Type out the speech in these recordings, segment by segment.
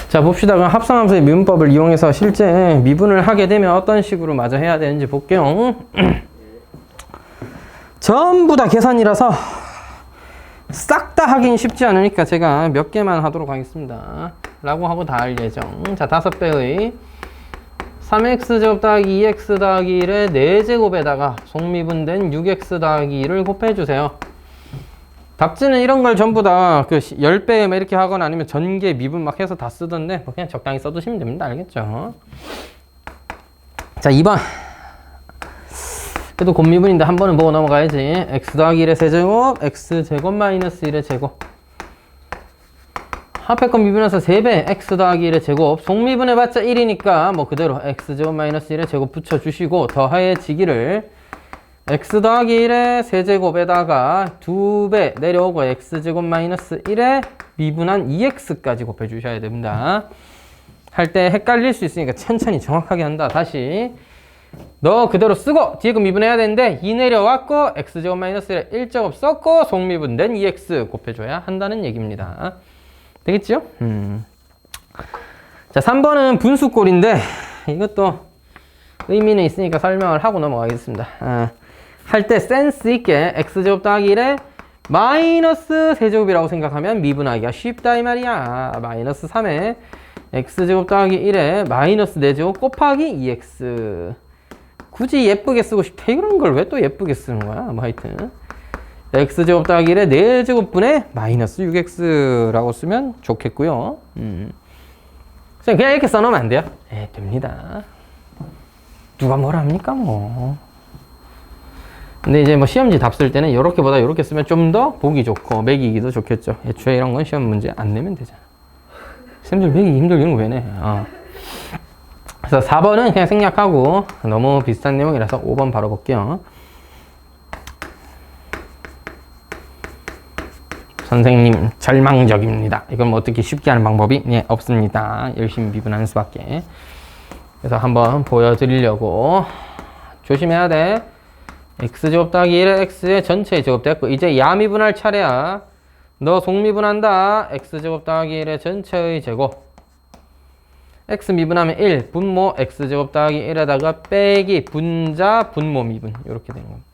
자, 봅시다. 그럼 합성함수의 미분법을 이용해서 실제 미분을 하게 되면 어떤 식으로 마저 해야 되는지 볼게요. 전부 다 계산이라서 싹 다 하긴 쉽지 않으니까 제가 몇 개만 하도록 하겠습니다. 라고 하고 다 할 예정. 자, 5배의 3x 더하기 2x 더하기 1의 4제곱에다가 속미분된 6x 더하기 1을 곱해주세요. 답지는 이런 걸 전부 다 그 10배 이렇게 하거나 아니면 전개 미분 막 해서 다 쓰던데 뭐 그냥 적당히 써두시면 됩니다. 알겠죠? 자, 2번. 그래도 곱미분인데 한 번은 보고 넘어가야지. x 더하기 1의 세제곱, x제곱 마이너스 1의 제곱. 합해권 미분해서 3배, x 더하기 1의 제곱. 속미분해봤자 1이니까 뭐 그대로 x제곱 마이너스 1의 제곱 붙여주시고 더해지기를 x 더하기 1의 세제곱에다가 2배 내려오고 x제곱 마이너스 1의 미분한 2x까지 곱해주셔야 됩니다. 할 때 헷갈릴 수 있으니까 천천히 정확하게 한다. 다시 너 그대로 쓰고 뒤에 거 미분해야 되는데 2 내려왔고 x제곱 마이너스 1의 1제곱 썼고 속미분된 2x 곱해줘야 한다는 얘기입니다. 되겠죠? 자, 3번은 분수꼴인데 이것도 의미는 있으니까 설명을 하고 넘어가겠습니다. 할 때 센스 있게 x제곱 더하기 1에 마이너스 세제곱이라고 생각하면 미분하기가 쉽다 이 말이야. 마이너스 3에 x제곱 더하기 1에 마이너스 4제곱 곱하기 2x. 굳이 예쁘게 쓰고 싶다 이런 걸 왜 또 예쁘게 쓰는 거야? 뭐 하여튼 x제곱 더하기 1에 4제곱분의 마이너스 6x라고 쓰면 좋겠고요. 그냥 이렇게 써놓으면 안 돼요? 네, 됩니다. 누가 뭐라 합니까 뭐. 근데 이제 뭐 시험지 답 쓸 때는 요렇게보다 요렇게 쓰면 좀 더 보기 좋고 매기기도 좋겠죠. 애초에 이런 건 시험 문제 안 내면 되잖아. 쌤들 매기기 힘들고 이런 거 왜 내? 그래서 4번은 그냥 생략하고 너무 비슷한 내용이라서 5번 바로 볼게요. 선생님 절망적입니다. 이건 뭐 어떻게 쉽게 하는 방법이 없습니다. 열심히 미분하는 수밖에. 그래서 한번 보여드리려고. 조심해야 돼. x제곱 더하기 1의 x의 전체의 제곱 됐고 이제 야미분할 차례야. 너 속미분한다. x제곱 더하기 1의 전체의 제곱. x 미분하면 1 분모 x제곱 더하기 1에다가 빼기 분자 분모 미분 이렇게 되는 겁니다.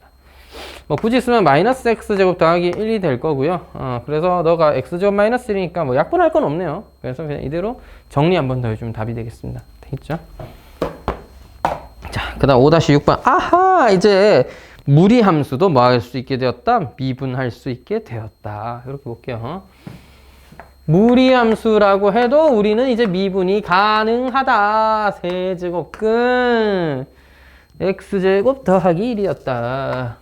뭐 굳이 쓰면 마이너스 x제곱 더하기 1이 될 거고요. 그래서 너가 x제곱 마이너스 1이니까 뭐 약분할 건 없네요. 그래서 그냥 이대로 정리 한 번 더 해주면 답이 되겠습니다. 되겠죠? 자, 그 다음 5-6번. 아하! 이제 무리함수도 뭐 할 수 있게 되었다? 미분할 수 있게 되었다. 이렇게 볼게요. 무리함수라고 해도 우리는 이제 미분이 가능하다. 세제곱근 x제곱 더하기 1이었다.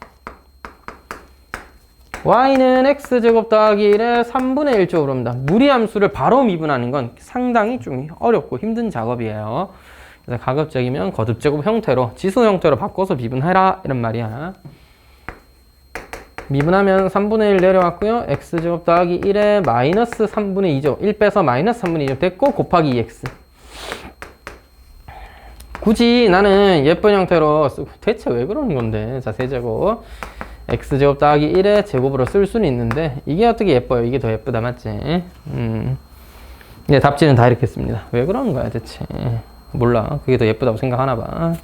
y는 x제곱 더하기 1의 3분의 1쪽으로 옵니다. 무리함수를 바로 미분하는 건 상당히 좀 어렵고 힘든 작업이에요. 그래서 가급적이면 거듭제곱 형태로 지수 형태로 바꿔서 미분해라 이런 말이야. 미분하면 3분의 1 내려왔고요. x제곱 더하기 1에 마이너스 3분의 2죠. 1 빼서 마이너스 3분의 2죠. 됐고 곱하기 2x. 굳이 나는 예쁜 형태로 쓰고 대체 왜 그러는 건데. 자, 세제곱 x제곱 더하기 1의 제곱으로 쓸 수는 있는데 이게 어떻게 예뻐요? 이게 더 예쁘다 맞지? 네, 답지는 다 이렇게 씁니다. 왜 그러는 거야 대체? 몰라. 그게 더 예쁘다고 생각하나 봐.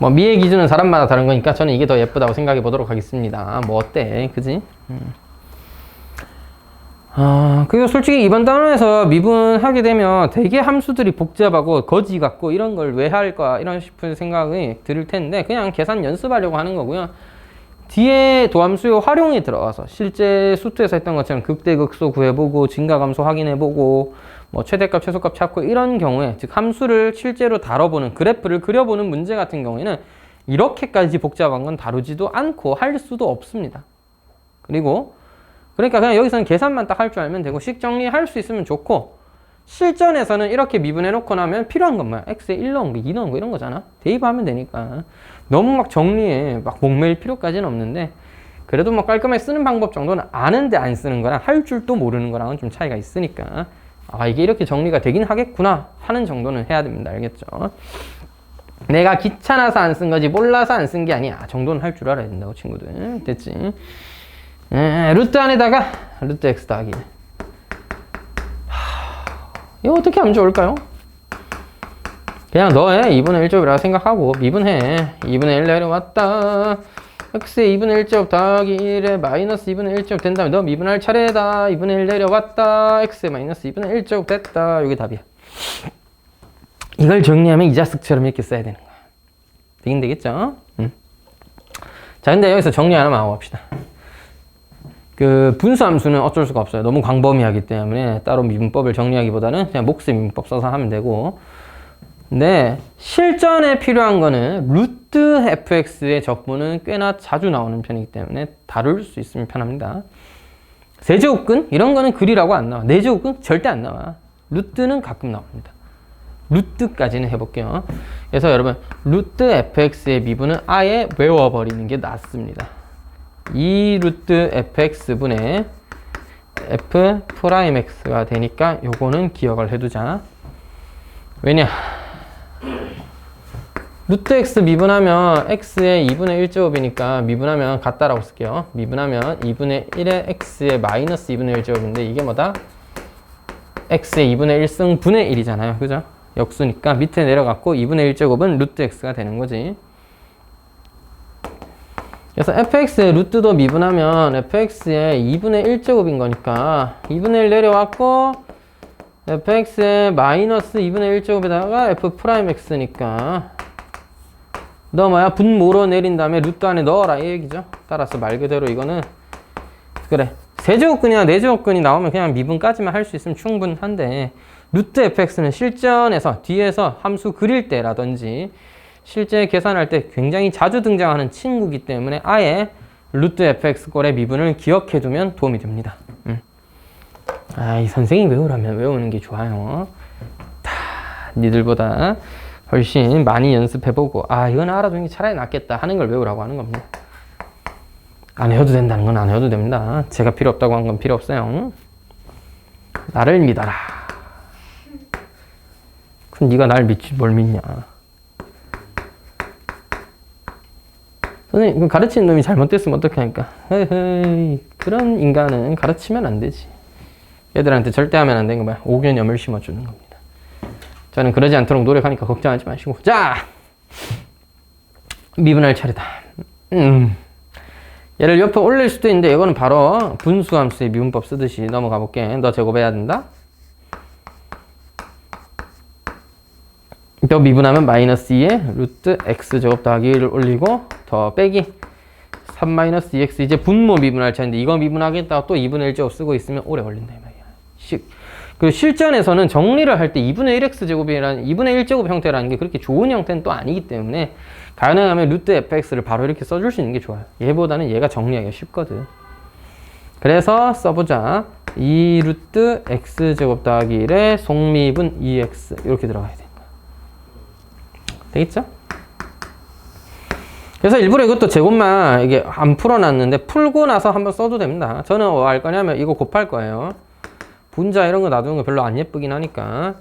뭐 미의 기준은 사람마다 다른 거니까 저는 이게 더 예쁘다고 생각해 보도록 하겠습니다. 뭐 어때? 그지? 그리고 솔직히 이번 단원에서 미분하게 되면 되게 함수들이 복잡하고 거지 같고 이런 걸 왜 할까 이런 싶은 생각이 들 텐데 그냥 계산 연습하려고 하는 거고요. 뒤에 도함수요 활용이 들어가서 실제 수투에서 했던 것처럼 극대극소 구해보고 증가감소 확인해보고 뭐 최대값 최소값 찾고 이런 경우에 즉 함수를 실제로 다뤄보는 그래프를 그려보는 문제 같은 경우에는 이렇게까지 복잡한 건 다루지도 않고 할 수도 없습니다. 그리고 그러니까 그냥 여기서는 계산만 딱 할 줄 알면 되고 식 정리할 수 있으면 좋고 실전에서는 이렇게 미분해 놓고 나면 필요한 건 뭐야? x에 1 넣은 거, 2 넣은 거 이런 거잖아. 대입하면 되니까 너무 막 정리해 막 목매일 필요까지는 없는데 그래도 뭐 깔끔하게 쓰는 방법 정도는 아는데 안 쓰는 거랑 할 줄도 모르는 거랑은 좀 차이가 있으니까 이게 이렇게 정리가 되긴 하겠구나 하는 정도는 해야 됩니다. 알겠죠? 내가 귀찮아서 안 쓴 거지 몰라서 안 쓴 게 아니야. 정도는 할 줄 알아야 된다고 친구들. 됐지? 루트 안에다가 루트 x 더하기 이거 어떻게 하면 좋을까요? 그냥 너의 2분의 1제곱이라고 생각하고 미분해. 2분의 1 내려왔다. x의 2분의 1제곱 더하기 1에 마이너스 2분의 1제곱 된 다음에 너 미분할 차례다. 2분의 1 내려왔다. x의 마이너스 2분의 1제곱 됐다. 이게 답이야. 이걸 정리하면 이자식처럼 이렇게 써야 되는 거야. 되긴 되겠죠? 자, 근데 여기서 정리 하나만 하고 갑시다. 그 분수함수는 어쩔 수가 없어요. 너무 광범위하기 때문에 따로 미분법을 정리하기보다는 그냥 몫의 미분법 써서 하면 되고. 근데 실전에 필요한 거는 루트 fx의 적분은 꽤나 자주 나오는 편이기 때문에 다룰 수 있으면 편합니다. 세제곱근 이런 거는 글이라고 안 나와. 네제곱근 절대 안 나와. 루트는 가끔 나옵니다. 루트까지는 해볼게요. 그래서 여러분 루트 fx의 미분은 아예 외워버리는 게 낫습니다. 2 루트 fx분의 f 프라임 x가 되니까 요거는 기억을 해두자. 왜냐? 루트 x 미분하면 x의 2분의 1제곱이니까 미분하면 같다라고 쓸게요. 미분하면 2분의 1의 x의 마이너스 2분의 1제곱인데 이게 뭐다? x의 2분의 1승 분의 1이잖아요. 그죠? 역수니까 밑에 내려갔고 2분의 1제곱은 루트 x가 되는 거지. 그래서 fx의 루트도 미분하면 fx의 2분의 1제곱인 거니까 2분의 1 내려왔고 fx의 마이너스 2분의 1제곱에다가 f 프라임 x니까 너 뭐야? 분모로 내린 다음에 루트 안에 넣어라 이 얘기죠. 따라서 말 그대로 이거는 그래 세제곱근이나 네제곱근이 나오면 그냥 미분까지만 할 수 있으면 충분한데 루트 fx는 실전에서 뒤에서 함수 그릴 때라든지 실제 계산할 때 굉장히 자주 등장하는 친구이기 때문에 아예 루트 fx 꼴의 미분을 기억해 두면 도움이 됩니다. 이 선생님 외우라면 외우는 게 좋아요. 다 니들보다 훨씬 많이 연습해보고 이건 알아두는 게 차라리 낫겠다 하는 걸 외우라고 하는 겁니다. 안 해도 된다는 건 안 해도 됩니다. 제가 필요 없다고 한 건 필요 없어요. 나를 믿어라. 그럼 네가 날 믿지 뭘 믿냐. 선생님 가르치는 놈이 잘못됐으면 어떻게 하니까 헤헤이 그런 인간은 가르치면 안 되지. 애들한테 절대 하면 안 되는 거 뭐야? 오견염을 심어주는 겁니다. 저는 그러지 않도록 노력하니까 걱정하지 마시고. 자! 미분할 차례다. 얘를 옆에 올릴 수도 있는데 이거는 바로 분수함수의 미분법 쓰듯이 넘어가 볼게. 너 제곱해야 된다. 또 미분하면 마이너스 2에 루트 x제곱 더하기 1을 올리고 더 빼기 3 마이너스 2x 이제 분모 미분할 차례인데 이거 미분하겠다고 또 2분의 1제곱 쓰고 있으면 오래 걸린다 이 말이야. 그리고 실전에서는 정리를 할 때 2분의 1x제곱이라는 2분의 1제곱 형태라는 게 그렇게 좋은 형태는 또 아니기 때문에 가능하면 루트 fx를 바로 이렇게 써줄 수 있는 게 좋아요. 얘보다는 얘가 정리하기가 쉽거든. 그래서 써보자. 2 루트 x제곱 더하기 1에 속미분 2x 이렇게 들어가야 돼. 되겠죠? 그래서 일부러 이것도 제곱만 이게 안 풀어놨는데 풀고 나서 한번 써도 됩니다. 저는 뭐 할 거냐면 이거 곱할 거예요. 분자 이런 거 놔두는 거 별로 안 예쁘긴 하니까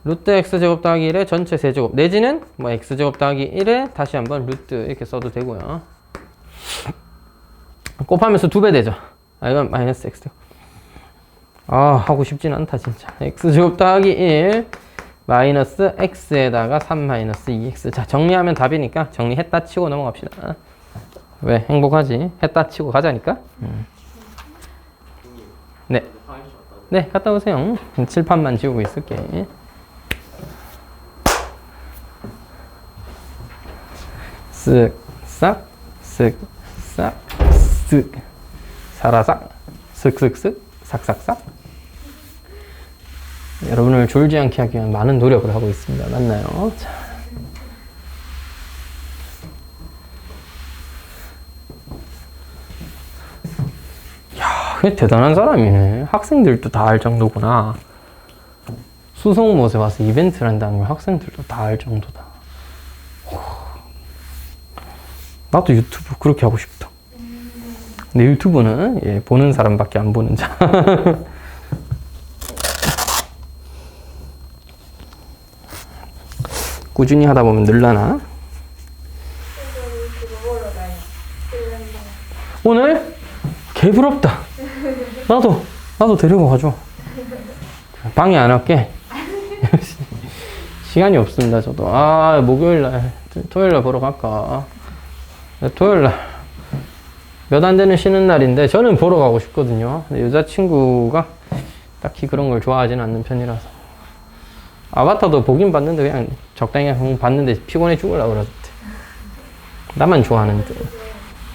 루트 x제곱 더하기 1에 전체 세제곱 내지는 뭐 x제곱 더하기 1에 다시 한번 루트 이렇게 써도 되고요. 곱하면서 2배 되죠. 이건 마이너스 x 하고 싶진 않다 진짜. x제곱 더하기 1 마이너스 x에다가 3 마이너스 2x. 자 정리하면 답이니까 정리했다 치고 넘어갑시다. 왜? 행복하지? 했다 치고 가자니까. 네. 네, 갔다 오세요. 칠판만 지우고 있을게. 쓱, 싹, 쓱, 싹, 쓱, 사라삭, 쓱쓱쓱, 삭삭삭. 여러분을 졸지 않게 하기 위한 많은 노력을 하고 있습니다. 맞나요? 자. 대단한 사람이네. 학생들도 다 알 정도구나. 수성못에 와서 이벤트를 한다는 걸 학생들도 다 알 정도다. 나도 유튜브 그렇게 하고 싶다. 근데 유튜브는 보는 사람밖에 안 보는 자. 꾸준히 하다 보면 늘라나? 오늘? 개부럽다. 나도 데리고 가줘. 방해 안 할게. 시간이 없습니다, 저도. 목요일날, 토요일날 보러 갈까? 토요일날. 몇 안 되는 쉬는 날인데, 저는 보러 가고 싶거든요. 근데 여자친구가 딱히 그런 걸 좋아하진 않는 편이라서. 아바타도 보긴 봤는데, 그냥 적당히 봤는데 피곤해 죽으려고 그러던데. 나만 좋아하는데.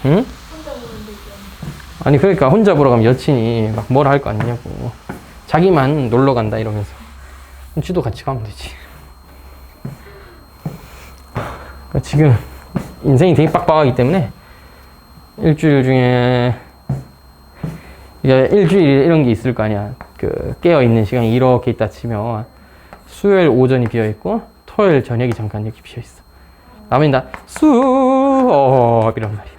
응? 아니, 그러니까 혼자 보러 가면 여친이 막 뭘 할 거 아니냐고. 자기만 놀러 간다 이러면서. 지도 같이 가면 되지. 그러니까 지금 인생이 되게 빡빡하기 때문에 일주일 중에 일주일 이런 게 있을 거 아니야. 그 깨어있는 시간이 이렇게 있다 치면 수요일 오전이 비어있고 토요일 저녁이 잠깐 이렇게 비어있어. 나머지는 다 수업 이런 말이야.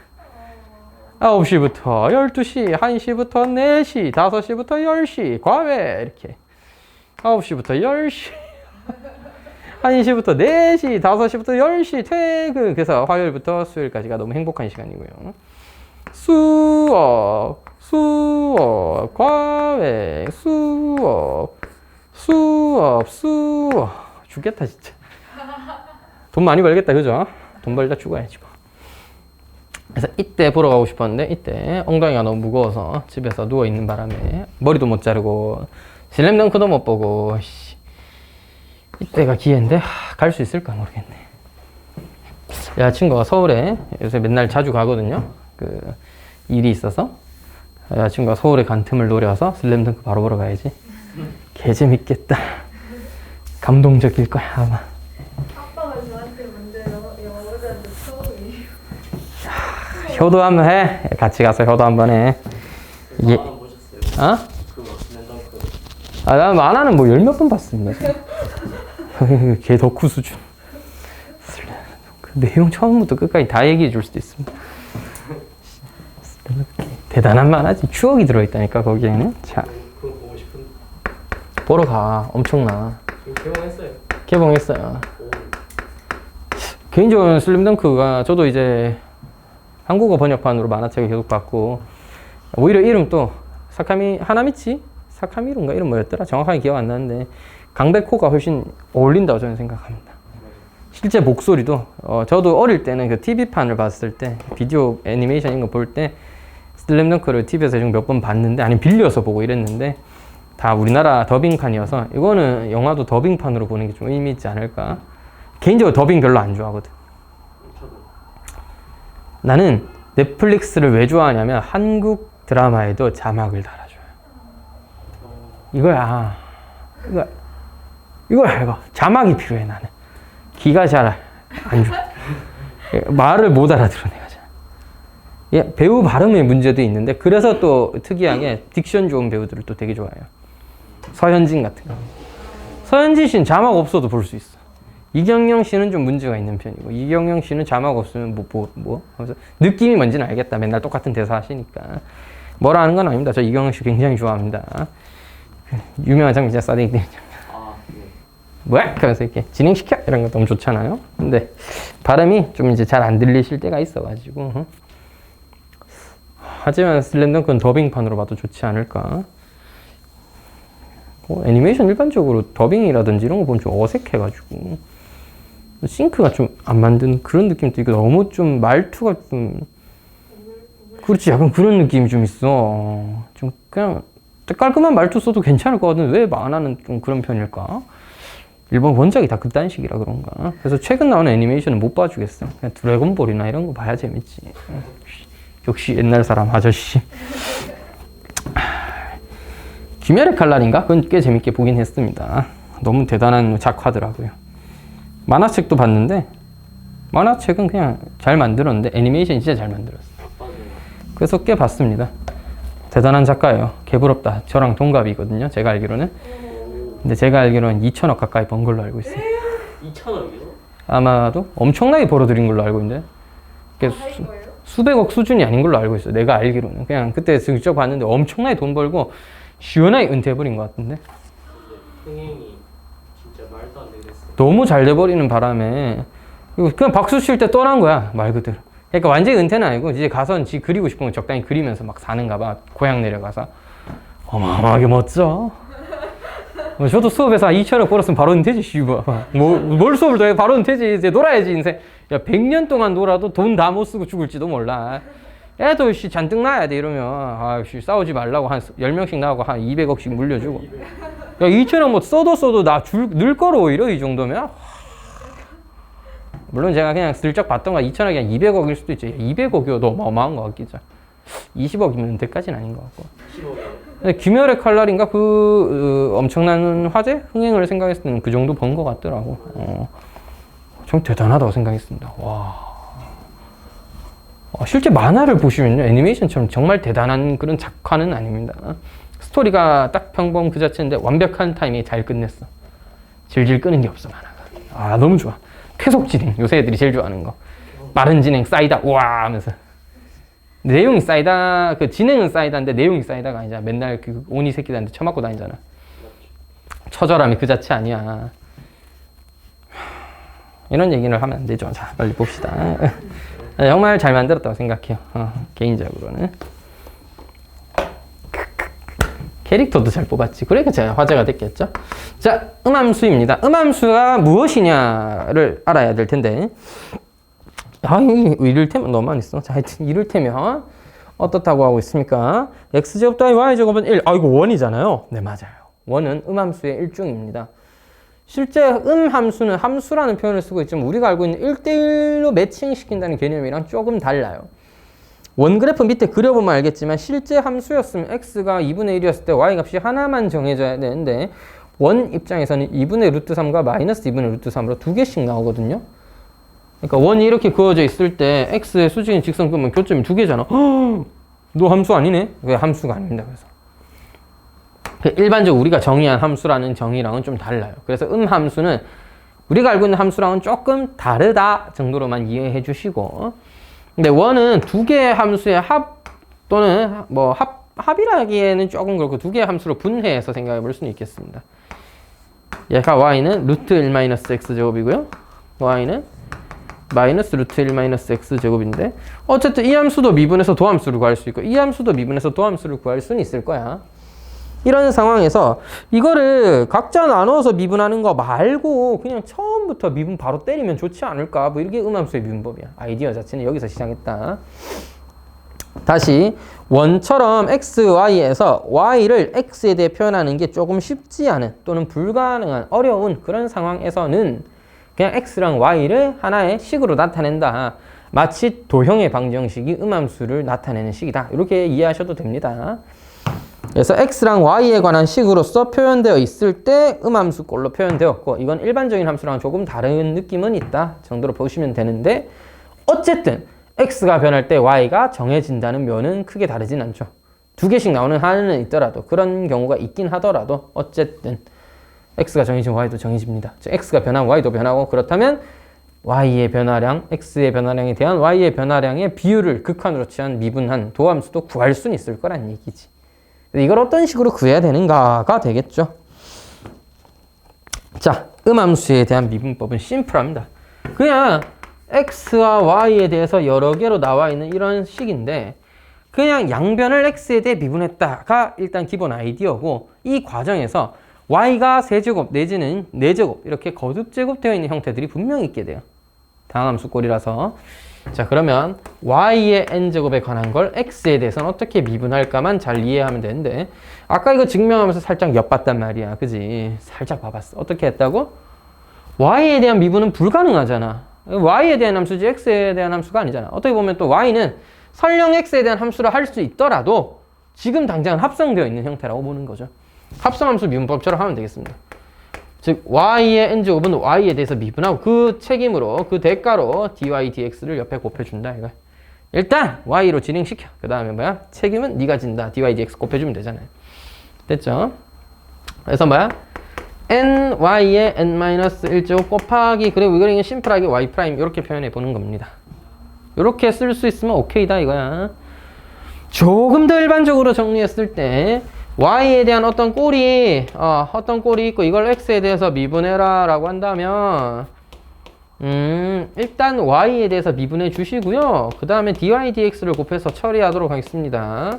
9시부터 12시, 1시부터 4시, 5시부터 10시, 과외 이렇게 9시부터 10시 1시부터 4시, 5시부터 10시 퇴근. 그래서 화요일부터 수요일까지가 너무 행복한 시간이고요. 수업, 과외, 수업. 죽겠다 진짜. 돈 많이 벌겠다, 그죠? 돈 벌다 죽어야지 뭐. 그래서 이때 보러 가고 싶었는데 이때 엉덩이가 너무 무거워서 집에서 누워있는 바람에 머리도 못 자르고 슬램덩크도 못 보고 이때가 기회인데 갈 수 있을까 모르겠네. 여자친구가 서울에 요새 맨날 자주 가거든요. 그 일이 있어서 여자친구가 서울에 간 틈을 노려서 슬램덩크 바로 보러 가야지. 개 재밌겠다. 감동적일 거야 아마. 아빠가 저한테 먼저 영어를 처음이에요. 효도 한번 해. 같이 가서 효도 한번 해. 이게 보셨어요? 어? 그거 슬램덩크. 난 만화는 뭐 열 몇 번 봤습니다. 개 덕후 수준. 그 내용 처음부터 끝까지 다 얘기해 줄 수도 있습니다. 대단한 만화지. 추억이 들어있다니까 거기에는. 자, 그거 보고 싶은데. 보러 가. 엄청나. 지금 개봉했어요. 개봉했어요. 오. 개인적으로는 슬램덩크가 저도 이제 한국어 번역판으로 만화책을 계속 봤고 오히려 이름 또 하나미치? 사카미루인가 이름 뭐였더라? 정확하게 기억 안 나는데 강백호가 훨씬 어울린다고 저는 생각합니다. 실제 목소리도 저도 어릴 때는 그 TV판을 봤을 때 비디오 애니메이션 이런 거 볼 때 슬램덩크를 TV에서 몇 번 봤는데 아니 빌려서 보고 이랬는데 다 우리나라 더빙판이어서 이거는 영화도 더빙판으로 보는 게 좀 의미 있지 않을까. 개인적으로 더빙 별로 안 좋아하거든. 저도. 나는 넷플릭스를 왜 좋아하냐면 한국 드라마에도 자막을 달아줘요. 이거야. 이거 자막이 필요해 나는. 귀가 잘 안 좋아. 말을 못 알아들어 내가 잘. 예, 배우 발음의 문제도 있는데 그래서 또 특이하게 딕션 좋은 배우들을 또 되게 좋아해요. 서현진 같은 거. 서현진 씨는 자막 없어도 볼 수 있어. 이경영 씨는 좀 문제가 있는 편이고 이경영 씨는 자막 없으면 뭐 하면서 느낌이 뭔지는 알겠다. 맨날 똑같은 대사 하시니까 뭐라 하는 건 아닙니다. 저 이경영 씨 굉장히 좋아합니다. 유명한 장면 진짜 싸대기 때리는 장면. 네. 뭐야? 그래서 이렇게 진행시켜 이런 거 너무 좋잖아요. 근데 발음이 좀 이제 잘 안 들리실 때가 있어가지고 하지만 슬램덩크는 더빙판으로 봐도 좋지 않을까. 애니메이션 일반적으로 더빙이라든지 이런 거 보면 좀 어색해가지고 싱크가 좀 안 맞는 그런 느낌도 있고 너무 좀 말투가 좀 그렇지 약간 그런 느낌이 좀 있어. 좀 그냥 깔끔한 말투 써도 괜찮을 것 같은데 왜 만화는 좀 그런 편일까? 일본 원작이 다 그딴 식이라 그런가? 그래서 최근 나오는 애니메이션은 못 봐주겠어. 그냥 드래곤볼이나 이런 거 봐야 재밌지. 역시 옛날 사람 아저씨. 귀멸의 칼날인가? 그건 꽤 재밌게 보긴 했습니다. 너무 대단한 작화더라고요. 만화책도 봤는데 만화책은 그냥 잘 만들었는데 애니메이션이 진짜 잘 만들었어요. 그래서 꽤 봤습니다. 대단한 작가예요. 개부럽다. 저랑 동갑이거든요. 제가 알기로는. 근데 제가 알기로는 2천억 가까이 번 걸로 알고 있어요. 2,000원이요? 아마도 엄청나게 벌어들인 걸로 알고 있는데 수백억 수준이 아닌 걸로 알고 있어요. 내가 알기로는. 그냥 그때 직접 봤는데 엄청나게 돈 벌고 시원하게 은퇴해버린 것 같은데. 흥행이 진짜 말도 안 되겠어요. 너무 잘 돼버리는 바람에 그냥 박수 칠 때 떠난 거야 말 그대로. 그러니까 완전히 은퇴는 아니고 이제 가서 지 그리고 싶은 거 적당히 그리면서 막 사는가 봐. 고향 내려가서. 어마어마하게 멋져. 저도 수업에서 2,000원 벌었으면 바로는 되지, 씨발. 뭘 수업을 더 해? 바로는 되지. 이제 놀아야지, 인생. 야, 100년 동안 놀아도 돈 다 못 쓰고 죽을지도 몰라. 애도 씨 잔뜩 낳아야 돼, 이러면. 아, 씨, 싸우지 말라고 한 10명씩 나오고 한 200억씩 물려주고. 야, 2,000원 뭐 써도 늘 거로 오히려 이 정도면? 물론 제가 그냥 슬쩍 봤던 거 2,000원이 그냥 200억일 수도 있죠. 200억이어도 어마어마한 것 같겠죠. 20억이면 은퇴까지는 아닌 것 같고. 15억. 근데 김열의 칼날인가 엄청난 화제 흥행을 생각했을 때는 그 정도 번 것 같더라고. 좀 대단하다고 생각했습니다. 와. 실제 만화를 보시면요, 애니메이션처럼 정말 대단한 그런 작화는 아닙니다. 스토리가 딱 평범 그 자체인데 완벽한 타이밍에 잘 끝냈어. 질질 끄는 게 없어, 만화가. 아, 너무 좋아. 쾌속 진행, 요새 애들이 제일 좋아하는 거. 빠른 진행 쌓이다 우와 하면서. 내용이 쌓이다, 그 진행은 쌓이다인데 내용이 쌓이다가 아니잖아. 맨날 그 오니 새끼들한테 처맞고 다니잖아. 처절함이 그 자체 아니야. 이런 얘기를 하면 안 되죠. 자, 빨리 봅시다. 정말 잘 만들었다고 생각해요. 개인적으로는. 캐릭터도 잘 뽑았지. 그러니까 제가 화제가 됐겠죠. 자, 음함수입니다. 음함수가 무엇이냐를 알아야 될 텐데. 이를테면 너무 많이 있어. 자, 하여튼 이를테면 어떻다고 하고 있습니까? x제곱 더하기 y제곱은 1. 이거 원이잖아요. 네, 맞아요. 원은 음함수의 일종입니다. 실제 음함수는 함수라는 표현을 쓰고 있지만 우리가 알고 있는 1대1로 매칭시킨다는 개념이랑 조금 달라요. 원그래프 밑에 그려보면 알겠지만 실제 함수였으면 x가 2분의 1이었을 때 y 값이 하나만 정해져야 되는데 원 입장에서는 2분의 루트 3과 마이너스 2분의 루트 3으로 두 개씩 나오거든요. 그러니까 원이 이렇게 그어져 있을 때 x의 수직인 직선 그으면 교점이 두 개잖아. 너 함수 아니네? 왜 함수가 아닙니다. 그래서 일반적으로 우리가 정의한 함수라는 정의랑은 좀 달라요. 그래서 함수는 우리가 알고 있는 함수랑은 조금 다르다 정도로만 이해해 주시고, 근데 원은 두 개의 함수의 합 또는 뭐 합이라기에는 조금 그렇고 두 개의 함수로 분해해서 생각해 볼 수는 있겠습니다. 얘가 y는 루트 1-x 제곱이고요. y는 마이너스 루트 1-x 제곱인데 어쨌든 이 함수도 미분해서 도함수를 구할 수 있고 이 함수도 미분해서 도함수를 구할 수는 있을 거야. 이런 상황에서 이거를 각자 나눠서 미분하는 거 말고 그냥 처음부터 미분 바로 때리면 좋지 않을까? 뭐 이게 음함수의 미분법이야. 아이디어 자체는 여기서 시작했다. 다시 원처럼 x, y에서 y를 x에 대해 표현하는 게 조금 쉽지 않은 또는 불가능한 어려운 그런 상황에서는 그냥 x랑 y를 하나의 식으로 나타낸다. 마치 도형의 방정식이 음함수를 나타내는 식이다. 이렇게 이해하셔도 됩니다. 그래서 x랑 y에 관한 식으로서 표현되어 있을 때 음함수 꼴로 표현되었고 이건 일반적인 함수랑 조금 다른 느낌은 있다 정도로 보시면 되는데 어쨌든 x가 변할 때 y가 정해진다는 묘는 크게 다르진 않죠. 두 개씩 나오는 하나는 있더라도 그런 경우가 있긴 하더라도 어쨌든 x가 정해지면 y도 정해집니다. 즉 x가 변하면 y도 변하고 그렇다면 y의 변화량, x의 변화량에 대한 y의 변화량의 비율을 극한으로 취한 미분한 도함수도 구할 수는 있을 거란 얘기지. 이걸 어떤 식으로 구해야 되는가가 되겠죠. 자, 음함수에 대한 미분법은 심플합니다. 그냥 x와 y에 대해서 여러 개로 나와 있는 이런 식인데 그냥 양변을 x에 대해 미분했다가 일단 기본 아이디어고 이 과정에서 y가 세제곱 내지는 4제곱 이렇게 거듭제곱 되어 있는 형태들이 분명히 있게 돼요. 다항함수 꼴이라서. 자, 그러면 y의 n제곱에 관한 걸 x에 대해서는 어떻게 미분할까만 잘 이해하면 되는데 아까 이거 증명하면서 살짝 엿봤단 말이야. 그지? 살짝 봐봤어. 어떻게 했다고? y에 대한 미분은 불가능하잖아. y에 대한 함수지 x에 대한 함수가 아니잖아. 어떻게 보면 또 y는 설령 x에 대한 함수를 할 수 있더라도 지금 당장은 합성되어 있는 형태라고 보는 거죠. 합성함수 미분법처럼 하면 되겠습니다. 즉 y의 n제곱은 y에 대해서 미분하고 그 책임으로 그 대가로 dy dx를 옆에 곱해준다 이거. 일단 y로 진행시켜. 그 다음에 뭐야? 책임은 네가 진다. dy dx 곱해주면 되잖아요. 됐죠? 그래서 뭐야? ny의 n-1제곱 곱하기 그리고 이거는 심플하게 y' 이렇게 표현해 보는 겁니다. 이렇게 쓸 수 있으면 오케이다 이거야. 조금 더 일반적으로 정리했을 때 y에 대한 어떤 꼴이 있고 이걸 x에 대해서 미분해라 라고 한다면 일단 y에 대해서 미분해 주시고요. 그 다음에 dy dx를 곱해서 처리하도록 하겠습니다.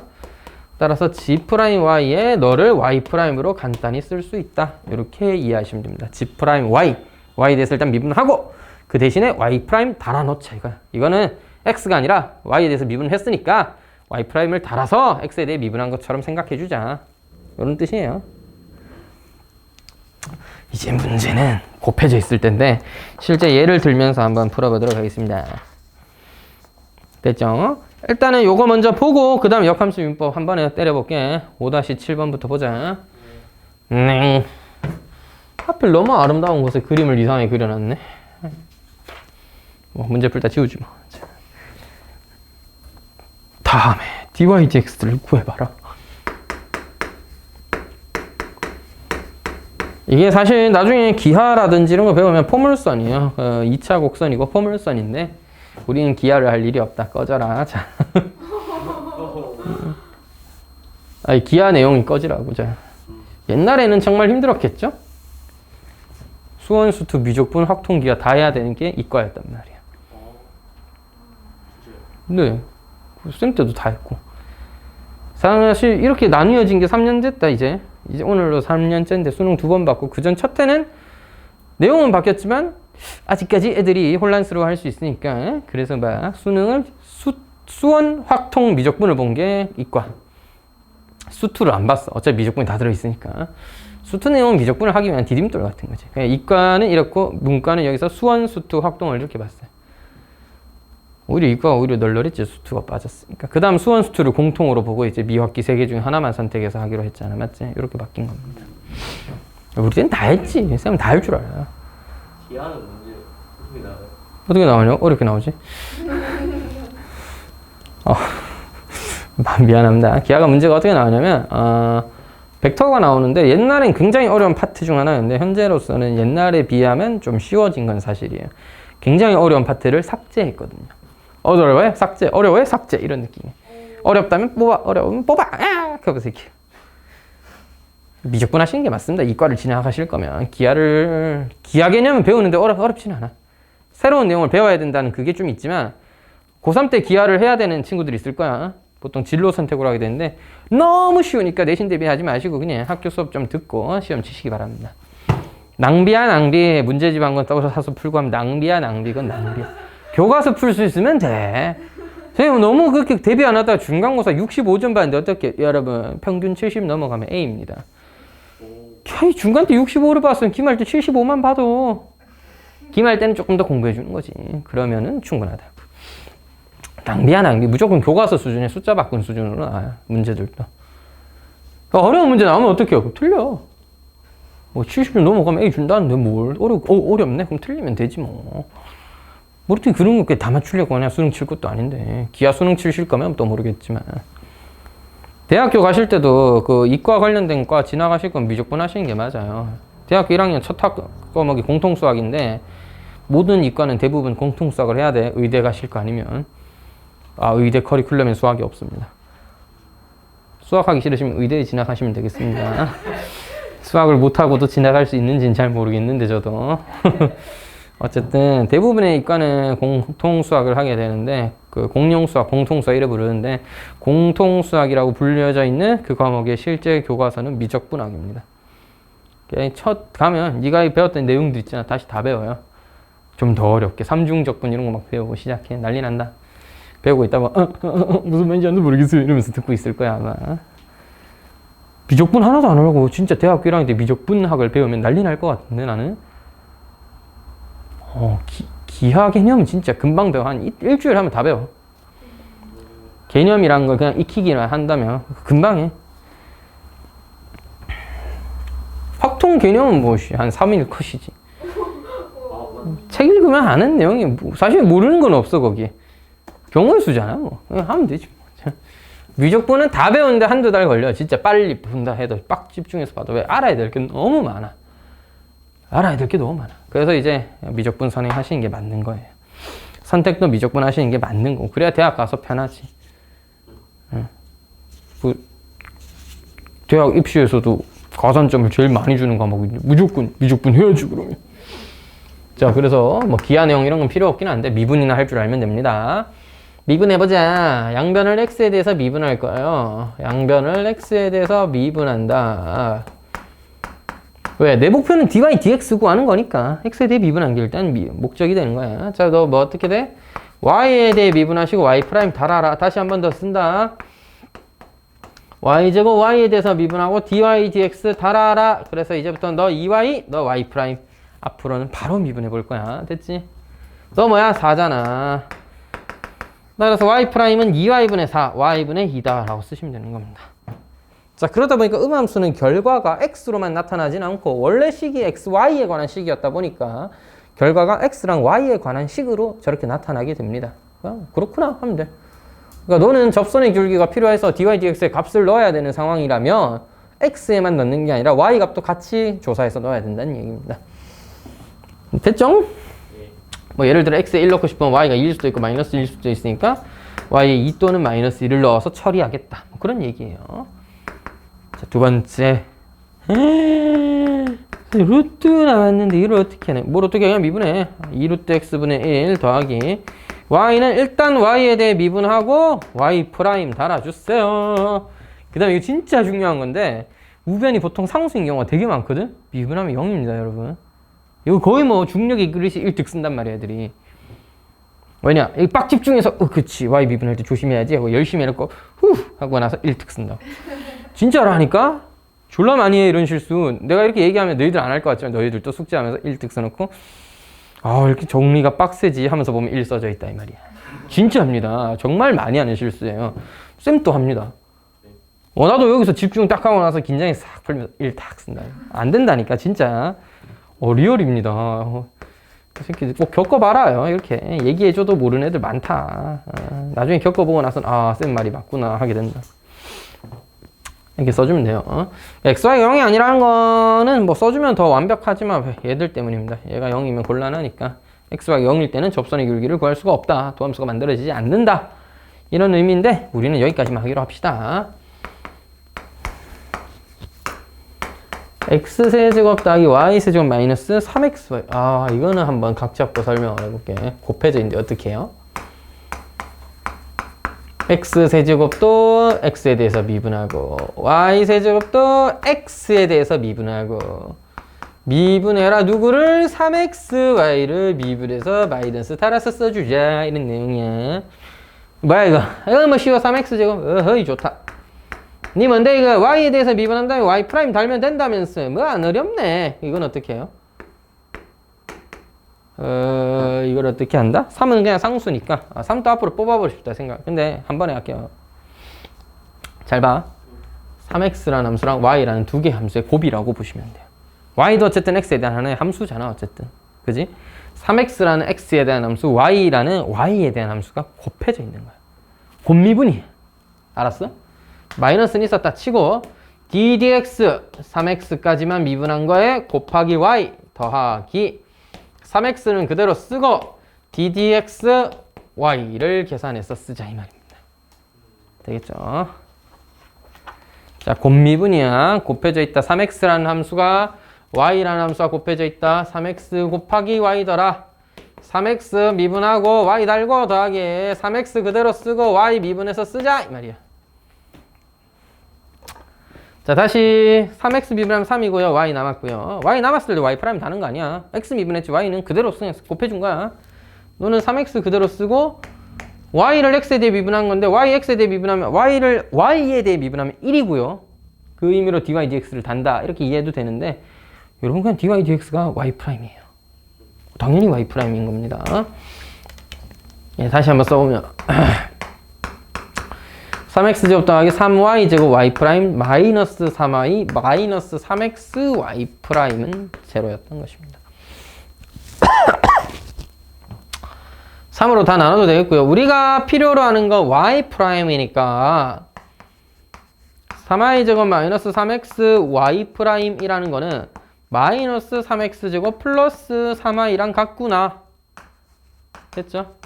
따라서 G'Y에 너를 Y'으로 간단히 쓸 수 있다. 이렇게 이해하시면 됩니다. G'Y. Y에 대해서 일단 미분하고 그 대신에 Y' 달아놓자. 이거는 X가 아니라 Y에 대해서 미분을 했으니까 Y''을 달아서 X에 대해 미분한 것처럼 생각해주자. 이런 뜻이에요. 이제 문제는 곱해져 있을 텐데 실제 예를 들면서 한번 풀어보도록 하겠습니다. 됐죠? 일단은 요거 먼저 보고 그 다음 역함수 민법 한 번에 때려볼게. 5-7번부터 보자. 하필 너무 아름다운 곳에 그림을 이상하게 그려놨네. 뭐 문제 풀다 지우지 뭐. 다음에 dy dx를 구해봐라. 이게 사실 나중에 기하라든지 이런 거 배우면 포물선이에요. 2차 곡선이고 포물선인데 우리는 기하를 할 일이 없다. 꺼져라. 자. 아니, 기하 내용이 꺼지라고. 자. 옛날에는 정말 힘들었겠죠? 수원, 수투, 미적분, 확통기하 다 해야 되는 게 이과였단 말이야. 네. 쌤 때도 다 했고. 사실 이렇게 나뉘어진 게 3년 됐다, 이제 오늘로 3년째인데 수능 2번 받고 그전 첫 해는 내용은 바뀌었지만 아직까지 애들이 혼란스러워 할 수 있으니까 그래서 막 수능을 수원, 확통, 미적분을 본 게 이과. 수투를 안 봤어. 어차피 미적분이 다 들어있으니까. 수투 내용은 미적분을 하기 위한 디딤돌 같은 거지. 이과는 이렇고 문과는 여기서 수원, 수투, 확통을 이렇게 봤어요. 오히려 이과가 오히려 널널했지. 수투가 빠졌으니까. 그 다음 수원, 수투를 공통으로 보고 이제 미확기 3개 중에 하나만 선택해서 하기로 했잖아. 맞지? 이렇게 바뀐 겁니다. 우리 때는 다 했지. 쌤은 다 할 줄 알아. 기하는 문제 어떻게 나와요? 어떻게 나오냐? 어렵게 나오지? 미안합니다. 기하가 문제가 어떻게 나오냐면 벡터가 나오는데 옛날엔 굉장히 어려운 파트 중 하나였는데 현재로서는 옛날에 비하면 좀 쉬워진 건 사실이에요. 굉장히 어려운 파트를 삭제했거든요. 어려워요? 삭제. 어려워요? 삭제. 이런 느낌이에요. 어렵다면 뽑아. 어려우면 뽑아. 그러면서 이렇게. 미적분 하시는 게 맞습니다. 이과를 진학하실 거면. 기하 개념은 배우는데 어렵지는 않아. 새로운 내용을 배워야 된다는 그게 좀 있지만 고3 때 기하를 해야 되는 친구들이 있을 거야. 보통 진로 선택을 하게 되는데 너무 쉬우니까 내신 대비하지 마시고 그냥 학교 수업 좀 듣고 시험 치시기 바랍니다. 낭비야 낭비. 문제집 한 권 떠서 풀고 하면 낭비야 낭비. 그건 낭비야. 교과서 풀 수 있으면 돼. 선생님 너무 그렇게 대비 안 하다가 중간고사 65점 받는데 어떻게 여러분 평균 70 넘어가면 A입니다. 중간 때 65를 봤으면 기말 때 75만 봐도 기말 때는 조금 더 공부해 주는 거지. 그러면은 충분하다. 낭비야 낭비. 무조건 교과서 수준의 숫자 바꾼 수준으로 나와요. 문제들도. 어려운 문제 나오면 어떻게 해요? 틀려. 뭐 70점 넘어가면 A 준다는데 뭘 어렵네? 그럼 틀리면 되지 뭐. 뭐 어떻게 그런 거 다 맞추려고 하냐? 수능 칠 것도 아닌데. 기하 수능 치실 거면 또 모르겠지만. 대학교 가실 때도 그 이과 관련된 과 지나가실 건 미적분 하시는 게 맞아요. 대학교 1학년 첫 과목이 공통수학인데 모든 이과는 대부분 공통수학을 해야 돼. 의대 가실 거 아니면. 의대 커리큘럼엔 수학이 없습니다. 수학하기 싫으시면 의대에 진학하시면 되겠습니다. 수학을 못하고도 지나갈 수 있는지는 잘 모르겠는데 저도. 어쨌든 대부분의 이과는 공통수학을 하게 되는데 그 공용수학, 공통수학 이래 부르는데 공통수학이라고 불려져 있는 그 과목의 실제 교과서는 미적분학입니다. 첫 가면 네가 배웠던 내용도 있잖아. 다시 다 배워요. 좀 더 어렵게 삼중적분 이런 거 막 배우고 시작해. 난리 난다. 배우고 있다가 무슨 말인지 모르겠어요 이러면서 듣고 있을 거야 아마. 미적분 하나도 안 하고 진짜 대학교 1학년 때 미적분학을 배우면 난리 날 것 같은데 나는. 기하 개념은 진짜 금방 배워. 한 일주일 하면 다 배워. 개념이란 걸 그냥 익히기만 한다면 금방 해. 확통 개념은 뭐 한 3일 컷이지. 책 읽으면 아는 내용이 사실 모르는 건 없어 거기에. 병원수잖아 뭐. 그냥 하면 되지 뭐. 미적분은 다 배우는데 한두 달 걸려. 진짜 빨리 본다 해도 빡 집중해서 봐도 왜 알아야 될 게 너무 많아. 알아야 될 게 너무 많아. 그래서 이제 미적분 선행하시는 게 맞는 거예요. 선택도 미적분 하시는 게 맞는 거고. 그래야 대학 가서 편하지. 대학 입시에서도 가산점을 제일 많이 주는 과목이 무조건 미적분 해야지 그러면. 자, 그래서 뭐 기하 내용 이런 건 필요 없긴 한데 미분이나 할 줄 알면 됩니다. 미분해보자. 양변을 x에 대해서 미분할 거예요. 양변을 x에 대해서 미분한다. 왜? 내 목표는 dy, dx 구하는 거니까 x에 대해 미분한 게 일단 목적이 되는 거야. 자, 너 뭐 어떻게 돼? y에 대해 미분하시고 y 프라임 달아라. 다시 한 번 더 쓴다. y제곱 y에 대해서 미분하고 dy, dx 달아라. 그래서 이제부터 너 2y, 너 y 프라임. 앞으로는 바로 미분해 볼 거야. 됐지? 너 뭐야? 4잖아. 따라서 y 프라임은 2y분의 4, y분의 2다 라고 쓰시면 되는 겁니다. 자, 그러다 보니까 음함수는 결과가 x로만 나타나진 않고 원래 식이 x, y에 관한 식이었다 보니까 결과가 x랑 y에 관한 식으로 저렇게 나타나게 됩니다. 그렇구나 하면 돼. 그러니까 너는 접선의 줄기가 필요해서 dy, dx의 값을 넣어야 되는 상황이라면 x에만 넣는 게 아니라 y 값도 같이 조사해서 넣어야 된다는 얘기입니다. 됐죠? 뭐 예를 들어 x에 1 넣고 싶으면 y가 2일 수도 있고 마이너스 1일 수도 있으니까 y에 2 또는 마이너스 1을 넣어서 처리하겠다. 뭐 그런 얘기예요. 자, 두 번째. 루트 나왔는데 이걸 어떻게 하냐. 뭘 어떻게 하냐. 미분해. 2루트 x분의 1 더하기 y는 일단 y에 대해 미분하고 y 프라임 달아주세요. 그 다음에 이거 진짜 중요한 건데 우변이 보통 상수인 경우가 되게 많거든. 미분하면 0입니다 여러분. 이거 거의 뭐 중력의 그릇이 1득 쓴단 말이야 애들이. 왜냐? 이거 빡 집중해서 그치 y 미분할 때 조심해야지 하고 열심히 해놓고 후 하고 나서 1득 쓴다. 진짜로 하니까 졸라 많이 해 이런 실수. 내가 이렇게 얘기하면 너희들 안 할 것 같지만 너희들도 숙제하면서 1득 써놓고 아 이렇게 정리가 빡세지 하면서 보면 1 써져 있다 이 말이야. 진짜 합니다. 정말 많이 하는 실수예요. 쌤도 합니다. 나도 여기서 집중 딱 하고 나서 긴장이 싹 풀면서 1 딱 쓴다. 안 된다니까 진짜. 리얼입니다. 그 새끼들 꼭 겪어봐라요. 이렇게 얘기해줘도 모르는 애들 많다. 나중에 겪어보고 나서는 쌤 말이 맞구나 하게 된다. 이렇게 써주면 돼요. xy가 0이 아니라는 거는 뭐 써주면 더 완벽하지만 얘들 때문입니다. 얘가 0이면 곤란하니까 xy가 0일 때는 접선의 길기를 구할 수가 없다. 도함수가 만들어지지 않는다. 이런 의미인데 우리는 여기까지만 하기로 합시다. x세제곱 더하기 y세제곱 마이너스 3xy. 이거는 한번 각 잡고 설명을 해볼게. 곱해져 있는데 어떻게 해요? x세제곱도 x에 대해서 미분하고 y세제곱도 x에 대해서 미분하고 미분해라 누구를? 3xy를 미분해서 마이너스 달아서 써주자 이런 내용이야. 뭐야 이거? 뭐 쉬워. 3x제곱 어허이 좋다. 니 뭔데 이거 y에 대해서 미분한 다음에 y 프라임 달면 된다면서. 뭐 안 어렵네. 이건 어떻게 해요? 이걸 어떻게 한다? 3은 그냥 상수니까 3도 앞으로 뽑아버리고 싶다 생각. 근데 한 번에 할게요. 잘 봐. 3x라는 함수랑 y라는 두 개의 함수의 곱이라고 보시면 돼요. y도 어쨌든 x에 대한 하나의 함수잖아 어쨌든. 그지? 3x라는 x에 대한 함수, y라는 y에 대한 함수가 곱해져 있는 거야. 곱미분이야. 알았어? 마이너스는 있었다 치고 ddx 3x까지만 미분한 거에 곱하기 y 더하기 3x는 그대로 쓰고 ddx y를 계산해서 쓰자 이 말입니다. 되겠죠? 자, 곱미분이야. 곱해져 있다. 3x라는 함수가 y라는 함수가 곱해져 있다. 3x 곱하기 y더라. 3x 미분하고 y 달고 더하기 3x 그대로 쓰고 y 미분해서 쓰자 이 말이야. 자, 다시 3x 미분하면 3이고요. y 남았고요. y 남았을 때 y 프라임 다는 거 아니야. x 미분했지 y는 그대로 그냥 곱해준 거야. 너는 3x 그대로 쓰고 y를 x에 대해 미분한 건데 y x에 대해 미분하면 y를 y에 대해 미분하면 1이고요. 그 의미로 dy dx를 단다. 이렇게 이해해도 되는데 여러분 그냥 dy dx가 y 프라임이에요. 당연히 y 프라임인 겁니다. 다시 한번 써보면 3x제곱 더하기 3y제곱 y 프라임 마이너스 3y 마이너스 3x y 프라임은 제로였던 것입니다. 3으로 다 나눠도 되겠고요. 우리가 필요로 하는 거 y 프라임이니까 3y제곱 마이너스 3x y 프라임이라는 거는 마이너스 3x제곱 플러스 3y랑 같구나. 됐죠?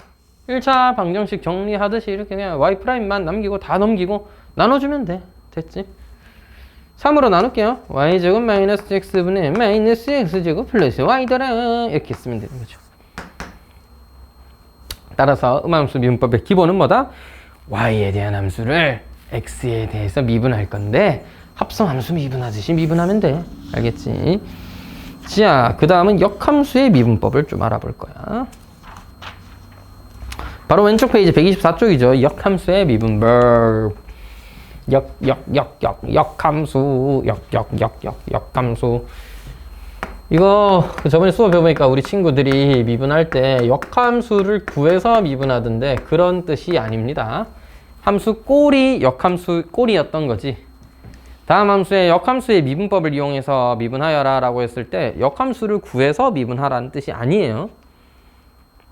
1차 방정식 정리하듯이 이렇게 그냥 y 프라임만 남기고 다 넘기고 나눠주면 돼. 됐지? 3으로 나눌게요. y제곱 마이너스 x분의 마이너스 x제곱 플러스 y더라. 이렇게 쓰면 되는 거죠. 따라서 음함수 미분법의 기본은 뭐다? y에 대한 함수를 x에 대해서 미분할 건데 합성함수 미분하듯이 미분하면 돼. 알겠지? 자, 그 다음은 역함수의 미분법을 좀 알아볼 거야. 바로 왼쪽 페이지 124쪽이죠. 역함수의 미분법. 역함수. 역함수. 이거 저번에 수업 배워보니까 우리 친구들이 미분할 때 역함수를 구해서 미분하던데 그런 뜻이 아닙니다. 함수 꼴이 역함수 꼴이었던 거지. 다음 함수의 역함수의 미분법을 이용해서 미분하여라 라고 했을 때 역함수를 구해서 미분하라는 뜻이 아니에요.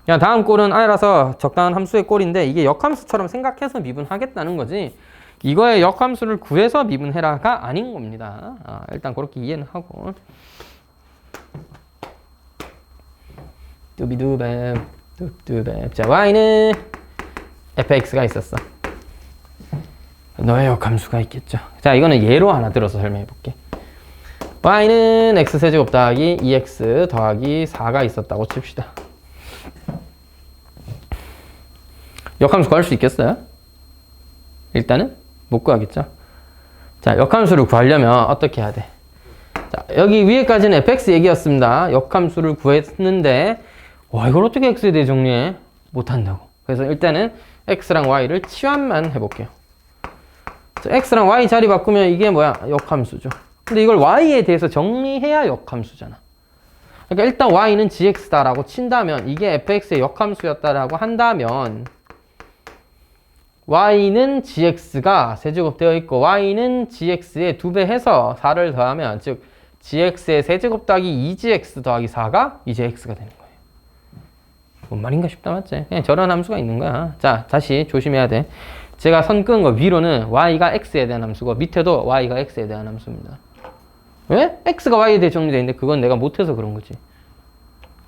그냥 다음 꼴은 I라서 적당한 함수의 꼴인데 이게 역함수처럼 생각해서 미분하겠다는 거지. 이거의 역함수를 구해서 미분해라가 아닌 겁니다. 일단 그렇게 이해는 하고. 뚜비두뱀 뚜뚜뱀. 자, y는 fx가 있었어. 너의 역함수가 있겠죠. 자, 이거는 예로 하나 들어서 설명해 볼게. y는 x세제곱 더하기 2x 더하기 4가 있었다고 칩시다. 역함수 구할 수 있겠어요? 일단은 못 구하겠죠. 자, 역함수를 구하려면 어떻게 해야 돼? 자, 여기 위에까지는 fx 얘기였습니다. 역함수를 구했는데 와, 이걸 어떻게 x에 대해 정리해? 못한다고. 그래서 일단은 x랑 y를 치환만 해볼게요. 자, x랑 y 자리 바꾸면 이게 뭐야? 역함수죠. 근데 이걸 y에 대해서 정리해야 역함수잖아. 그러니까 일단 y는 gx다라고 친다면 이게 fx의 역함수였다라고 한다면 y는 gx가 세제곱되어 있고 y는 gx의 2배 해서 4를 더하면 즉 gx의 세제곱 더하기 2gx 더하기 4가 이제 x가 되는 거예요. 뭔 말인가 싶다, 맞지? 그냥 저런 함수가 있는 거야. 자, 다시 조심해야 돼. 제가 선 끄은 거 위로는 y가 x에 대한 함수고 밑에도 y가 x에 대한 함수입니다. 왜? x가 y에 대해 정리되어 있는데 그건 내가 못해서 그런 거지.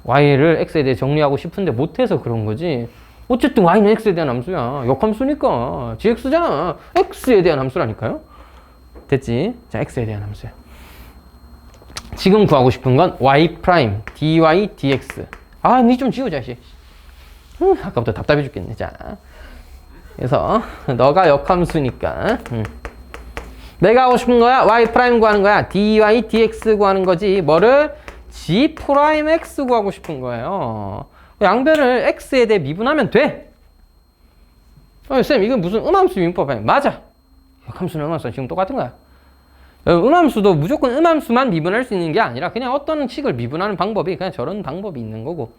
y를 x에 대해 정리하고 싶은데 못해서 그런 거지. 어쨌든 y는 x에 대한 함수야. 역함수니까 gx잖아. x에 대한 함수라니까요. 됐지? 자, x에 대한 함수야. 지금 구하고 싶은 건 y 프라임 dy dx. 아, 니 좀 지우자, 씨. 아까부터 답답해 죽겠네. 자, 그래서 너가 역함수니까 내가 하고 싶은 거야 y 프라임 구하는 거야. dy dx 구하는 거지. 뭐를? g 프라임 x 구하고 싶은 거예요. 양변을 x에 대해 미분하면 돼. 쌤, 이건 무슨 음함수 미분법 아니야? 맞아. 역함수는 음함수는 지금 똑같은 거야. 음함수도 무조건 음함수만 미분할 수 있는 게 아니라 그냥 어떤 식을 미분하는 방법이 그냥 저런 방법이 있는 거고,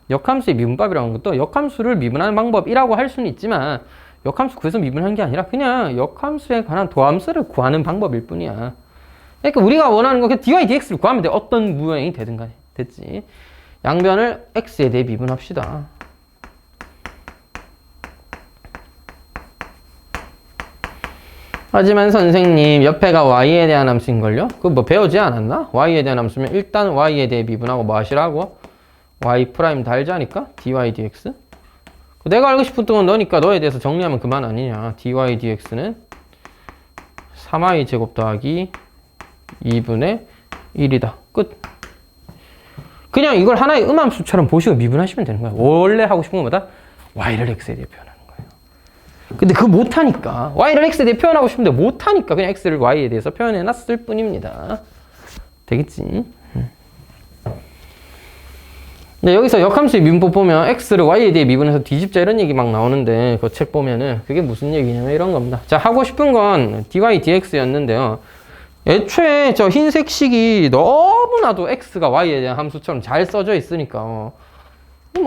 역함수의 미분법이라는 것도 역함수를 미분하는 방법이라고 할 수는 있지만 역함수 구해서 미분하는 게 아니라 그냥 역함수에 관한 도함수를 구하는 방법일 뿐이야. 그러니까 우리가 원하는 거 그냥 dy dx를 구하면 돼. 어떤 모양이 되든 간에. 됐지? 양변을 x에 대해 미분합시다. 하지만 선생님, 옆에가 y에 대한 함수인걸요? 그거 뭐 배우지 않았나? y에 대한 함수면 일단 y에 대해 미분하고 뭐 하시라고? y 프라임 달자니까? dy dx? 내가 알고 싶은 건 너니까 너에 대해서 정리하면 그만 아니냐. dy dx는 3y 제곱 더하기 2분의 1이다. 끝. 그냥 이걸 하나의 음함수처럼 보시고 미분하시면 되는 거야. 원래 하고 싶은 것보다 y를 x에 대해 표현하는 거예요. 근데 그거 못하니까, y를 x에 대해 표현하고 싶은데 못하니까 그냥 x를 y에 대해서 표현해놨을 뿐입니다. 되겠지? 근데 여기서 역함수의 미분법 보면 x를 y에 대해 미분해서 뒤집자 이런 얘기 막 나오는데 그 책 보면은 그게 무슨 얘기냐면 이런 겁니다. 자, 하고 싶은 건 dy dx였는데요. 애초에 저 흰색 식이 너무나도 x가 y에 대한 함수처럼 잘 써져 있으니까 뭐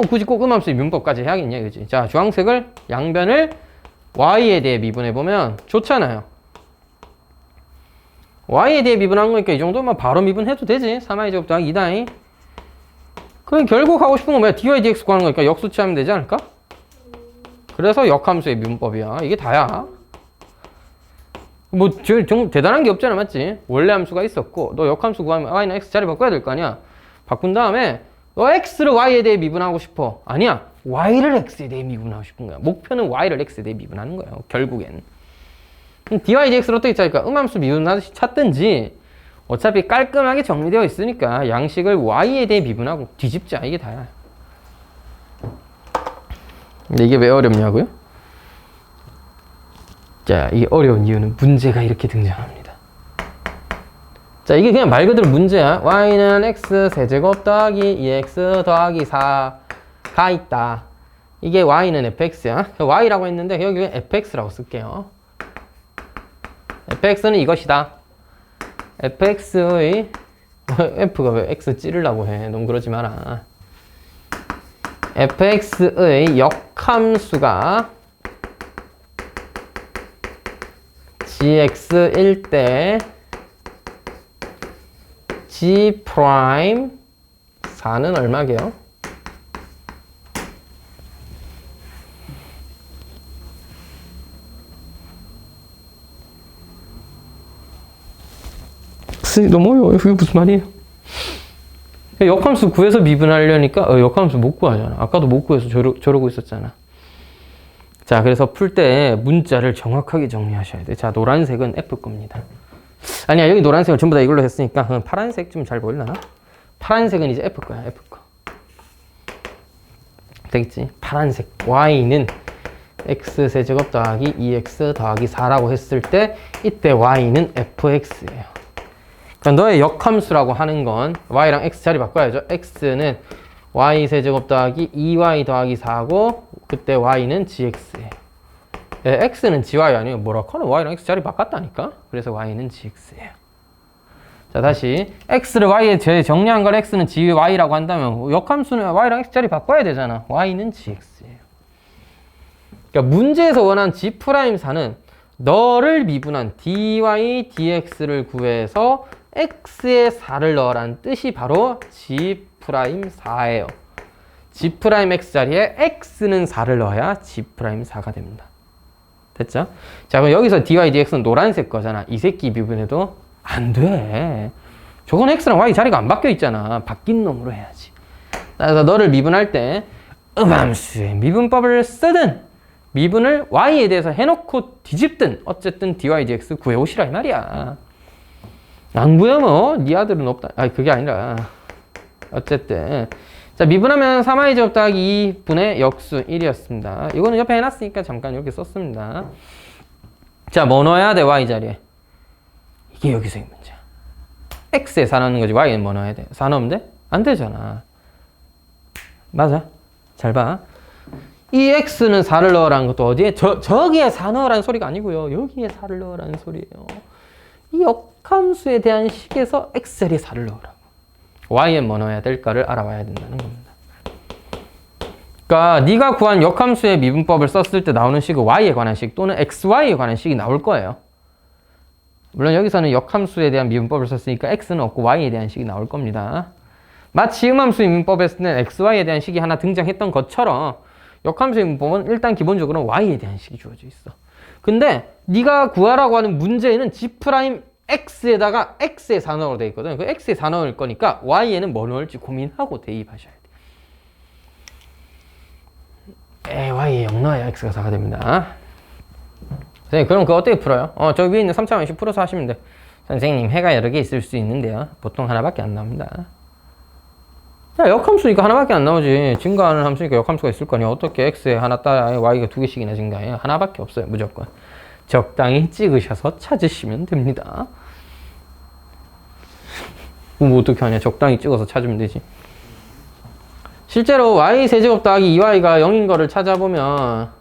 굳이 꼭 음함수의 미분법까지 해야겠냐 이거지. 자, 주황색을 양변을 y에 대해 미분해보면 좋잖아요. y에 대해 미분한 거니까 이 정도면 바로 미분해도 되지. 3y 제곱 더하기 2다잉. 그럼 결국 하고 싶은 건 뭐야? dy dx 구하는 거니까 역수치하면 되지 않을까? 그래서 역함수의 미분법이야. 이게 다야. 뭐 좀 대단한 게 없잖아, 맞지? 원래 함수가 있었고 너 역함수 구하면 y는 x 자리 바꿔야 될 거 아니야. 바꾼 다음에 너 x를 y에 대해 미분하고 싶어. 아니야, y를 x에 대해 미분하고 싶은 거야. 목표는 y를 x에 대해 미분하는 거예요, 결국엔. 그럼 dy dx를 어떻게 짜니까 음함수 미분하듯이 찾든지 어차피 깔끔하게 정리되어 있으니까 양식을 y에 대해 미분하고 뒤집자. 이게 다야. 근데 이게 왜 어렵냐고요? 자, 이게 어려운 이유는 문제가 이렇게 등장합니다. 자, 이게 그냥 말 그대로 문제야. y는 x 세제곱 더하기 2x 더하기 4가 있다. 이게 y는 fx야. y라고 했는데 여기 fx라고 쓸게요. fx는 이것이다. fx의 f가 왜 x 찌르려고 해. 너무 그러지 마라. fx의 역함수가 gx일 때 g 프라임 4는 얼마게요? 너무 어려워요. 그게 무슨 말이에요? 역함수 구해서 미분하려니까 역함수 못 구하잖아. 아까도 못 구해서 저러고 있었잖아. 자, 그래서 풀 때 문자를 정확하게 정리하셔야 돼. 자, 노란색은 F 겁니다. 아니야, 여기 노란색을 전부 다 이걸로 했으니까 파란색 좀 잘 보이려나? 파란색은 이제 F 거야, F 거. 되겠지? 파란색 Y는 X 세제곱 더하기 2X 더하기 4라고 했을 때 이때 Y는 FX예요. 그러니까 너의 역함수라고 하는 건 Y랑 X 자리 바꿔야죠. X는 Y 세제곱 더하기 2Y 더하기 4고 그때 Y는 GX예요. X는 GY 아니에요. 뭐라 카노? Y랑 X 자리 바꿨다니까? 그래서 Y는 GX예요. 자, 다시 X를 Y에 정리한 걸 X는 GY라고 한다면 역함수는 Y랑 X 자리 바꿔야 되잖아. Y는 GX예요. 그러니까 문제에서 원한 G'4는 너를 미분한 dy dx를 구해서 x에 4를 넣으란 뜻이 바로 G'4예요. G'x 자리에 x는 4를 넣어야 G'4가 됩니다. 됐죠? 자, 그럼 여기서 dy dx는 노란색 거잖아. 이 새끼 미분해도 안 돼. 저건 x랑 y 자리가 안 바뀌어 있잖아. 바뀐 놈으로 해야지. 그래서 너를 미분할 때 음함수의 미분법을 쓰든 미분을 y에 대해서 해놓고 뒤집든 어쨌든 dy dx 구해오시라 이 말이야. 안 구해면 네 아들은 없다. 아니 그게 아니라 어쨌든 자, 미분하면 3y 제곱 더하기 2분의 역수 1이었습니다. 이거는 옆에 해놨으니까 잠깐 이렇게 썼습니다. 자, 뭐 넣어야 돼 y 자리에? 이게 여기서의 문제야. x에 4 넣는 거지 y는 뭐 넣어야 돼? 4 넣으면 돼? 안 되잖아. 맞아. 잘 봐. 이 x는 4를 넣으라는 것도 어디에? 저기에 4 넣으라는 소리가 아니고요. 여기에 4를 넣으라는 소리예요. 이 역함수에 대한 식에서 x자리에 4를 넣으라고. y엔 뭐 넣어야 될까를 알아봐야 된다는 겁니다. 그러니까 네가 구한 역함수의 미분법을 썼을 때 나오는 식은 y에 관한 식 또는 xy에 관한 식이 나올 거예요. 물론 여기서는 역함수에 대한 미분법을 썼으니까 x는 없고 y에 대한 식이 나올 겁니다. 마치 음함수의 미분법에서는 xy에 대한 식이 하나 등장했던 것처럼 역함수의 미분법은 일단 기본적으로 y에 대한 식이 주어져 있어. 근데 네가 구하라고 하는 문제에는 G'X에다가 X에 4 넣으로 되어 있거든. 그 X에 4 넣을 거니까 Y에는 뭐 넣을지 고민하고 대입하셔야 돼. Y에 0 넣어야 X가 4가 됩니다. 선생님, 그럼 그거 어떻게 풀어요? 저 위에 있는 3차원식 풀어서 하시면 돼. 선생님, 해가 여러 개 있을 수 있는데요. 보통 하나밖에 안 나옵니다. 야, 역함수니까 하나밖에 안 나오지. 증가하는 함수니까 역함수가 있을 거 아니야. 어떻게 X에 하나 따라 Y가 2개씩이나 증가해요? 하나밖에 없어요. 무조건. 적당히 찍으셔서 찾으시면 됩니다. 뭐 어떻게 하냐. 적당히 찍어서 찾으면 되지. 실제로 y 세제곱 더하기 2y가 0인 거를 찾아보면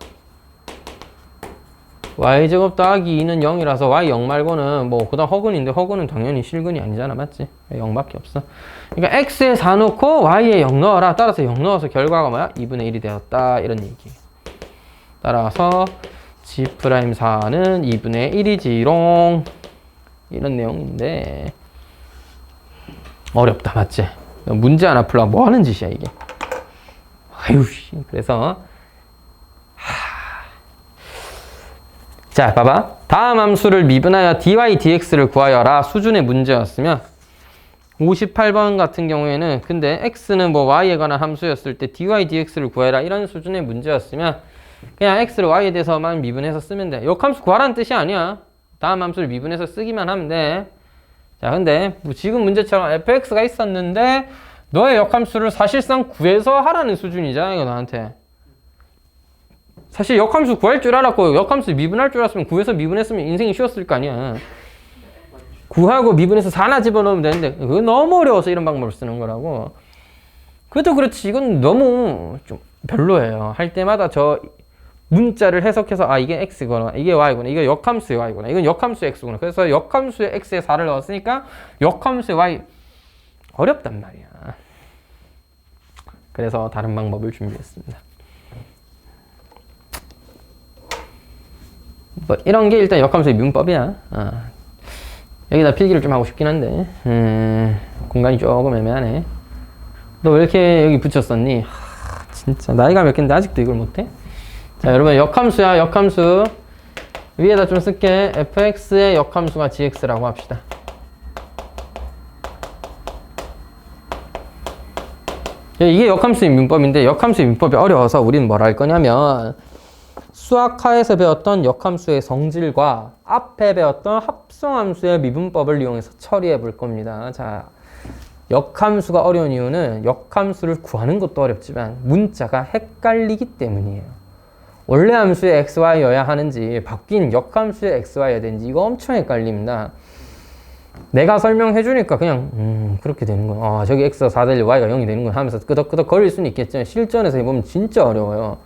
y제곱 더하기 2는 0이라서 y 0 말고는 뭐 그다음 허근인데 허근은 당연히 실근이 아니잖아. 맞지? 0밖에 없어. 그러니까 x에 4 넣고 y에 0 넣어라. 따라서 0 넣어서 결과가 뭐야? 2분의 1이 되었다. 이런 얘기예요. 따라서 G'4는 2분의 1이지롱. 이런 내용인데 어렵다. 맞지? 문제 하나 풀려고 뭐 하는 짓이야 이게. 아유 씨. 그래서 자, 봐봐. 다음 함수를 미분하여 dy dx를 구하여라 수준의 문제였으면 58번 같은 경우에는 근데 x는 뭐 y에 관한 함수였을 때 dy dx를 구해라 이런 수준의 문제였으면 그냥 x를 y에 대해서만 미분해서 쓰면 돼. 역함수 구하라는 뜻이 아니야. 다음 함수를 미분해서 쓰기만 하면 돼. 자, 근데 뭐 지금 문제처럼 fx가 있었는데 너의 역함수를 사실상 구해서 하라는 수준이잖아 이거 나한테. 사실 역함수 구할 줄 알았고 역함수 미분할 줄 알았으면 구해서 미분했으면 인생이 쉬웠을 거 아니야. 구하고 미분해서 4나 집어넣으면 되는데 그건 너무 어려워서 이런 방법을 쓰는 거라고. 그것도 그렇지 이건 너무 좀 별로예요. 할 때마다 저 문자를 해석해서 아 이게 x구나 이게 y구나 이게 역함수의 y구나 이건 역함수의 x구나 그래서 역함수의 x에 4를 넣었으니까 역함수의 y 어렵단 말이야. 그래서 다른 방법을 준비했습니다. 뭐 이런 게 일단 역함수의 미분법이야. 여기다 필기를 좀 하고 싶긴 한데 공간이 조금 애매하네. 너 왜 이렇게 여기 붙였었니? 진짜 나이가 몇 갠데 아직도 이걸 못해? 자 여러분 역함수야 역함수 위에다 좀 쓸게. fx의 역함수가 gx라고 합시다. 이게 역함수의 민법인데 역함수의 민법이 어려워서 우리는 뭘 할 거냐면 수학하에서 배웠던 역함수의 성질과 앞에 배웠던 합성함수의 미분법을 이용해서 처리해 볼 겁니다. 자, 역함수가 어려운 이유는 역함수를 구하는 것도 어렵지만 문자가 헷갈리기 때문이에요. 원래 함수의 xy여야 하는지 바뀐 역함수의 xy여야 되는지 이거 엄청 헷갈립니다. 내가 설명해 주니까 그냥 그렇게 되는 거야. 저기 x가 4 되려 y가 0이 되는 거야 하면서 끄덕끄덕 거릴 수는 있겠지만 실전에서 해보면 진짜 어려워요.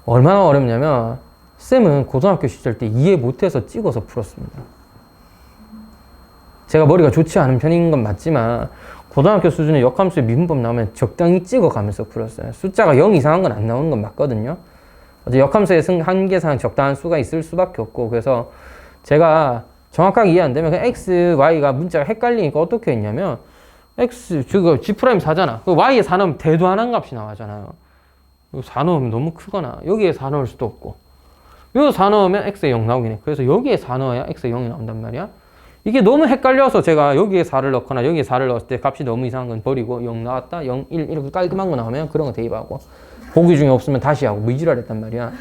얼마나 어렵냐면 쌤은 고등학교 시절 때 이해 못해서 찍어서 풀었습니다. 제가 머리가 좋지 않은 편인 건 맞지만 고등학교 수준의 역함수의 미분법 나오면 적당히 찍어가면서 풀었어요. 숫자가 0 이상한 건 안 나오는 건 맞거든요. 역함수의 한계상 적당한 수가 있을 수밖에 없고 그래서 제가 정확하게 이해 안 되면 그냥 x, y가 문자가 헷갈리니까 어떻게 했냐면 x, 저거 g'4잖아. y에 4 넣으면 대도 안 한 값이 나와잖아요. 4 넣으면 너무 크거나 여기에 4 넣을 수도 없고 여기 4 넣으면 x에 0 나오긴 해. 그래서 여기에 4 넣어야 x에 0이 나온단 말이야. 이게 너무 헷갈려서 제가 여기에 4를 넣거나 여기에 4를 넣었을 때 값이 너무 이상한 건 버리고 0 나왔다, 0, 1 이렇게 깔끔한 거 나오면 그런 거 대입하고 보기 중에 없으면 다시 하고 뭐 이지랄 했단 말이야.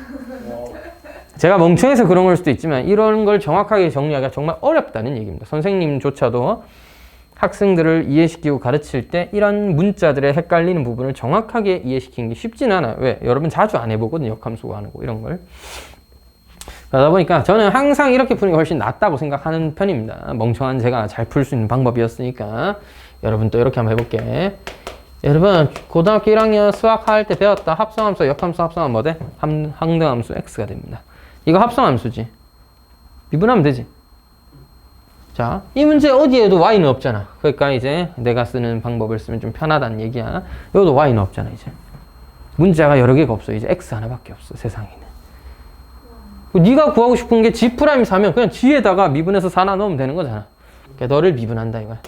제가 멍청해서 그런 걸 수도 있지만 이런 걸 정확하게 정리하기가 정말 어렵다는 얘기입니다. 선생님조차도 학생들을 이해시키고 가르칠 때 이런 문자들의 헷갈리는 부분을 정확하게 이해시키는 게 쉽진 않아요. 왜? 여러분 자주 안 해보거든요. 역함수 구하고 이런 걸. 그러다 보니까 저는 항상 이렇게 푸는 게 훨씬 낫다고 생각하는 편입니다. 멍청한 제가 잘 풀 수 있는 방법이었으니까 여러분 또 이렇게 한번 해볼게. 여러분 고등학교 1학년 수학할 때 배웠다 합성함수, 역함수 합성하면 뭐 돼? 항등함수 x가 됩니다. 이거 합성함수지. 미분하면 되지. 자, 이 문제 어디에도 y는 없잖아. 그러니까 이제 내가 쓰는 방법을 쓰면 좀 편하다는 얘기야. 여기도 y는 없잖아 이제. 문자가 여러 개가 없어. 이제 x 하나밖에 없어 세상에는. 네가 구하고 싶은 게 g'4면 그냥 g에다가 미분해서 4나 넣으면 되는 거잖아. 그러니까 너를 미분한다 이거야.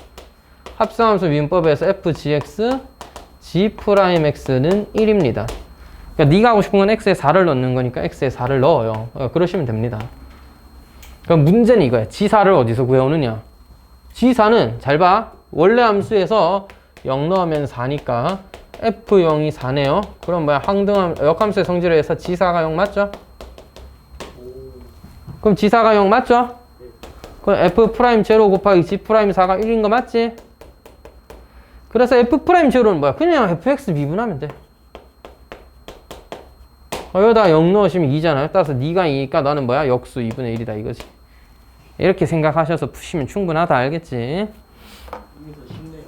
합성함수 미분법에서 fgx g'x는 1입니다. 그러니까 네가 하고 싶은 건 x에 4를 넣는 거니까 x에 4를 넣어요. 그러시면 됩니다. 그럼 문제는 이거야. g4를 어디서 구해오느냐. g4는 잘 봐. 원래 함수에서 0 넣으면 4니까 f0이 4네요. 그럼 뭐야 역함수의 성질에 의해서 g4가 0 맞죠? 그럼 g4가 0 맞죠? 그럼 f'0 곱하기 g'4가 1인 거 맞지? 그래서 f'0는 뭐야? 그냥 fx 미분하면 돼. 여기다 0 넣으시면 2잖아요. 따라서 네가 2니까 나는 뭐야? 역수 2분의 1이다 이거지. 이렇게 생각하셔서 푸시면 충분하다 알겠지? 이게 더 쉽네요.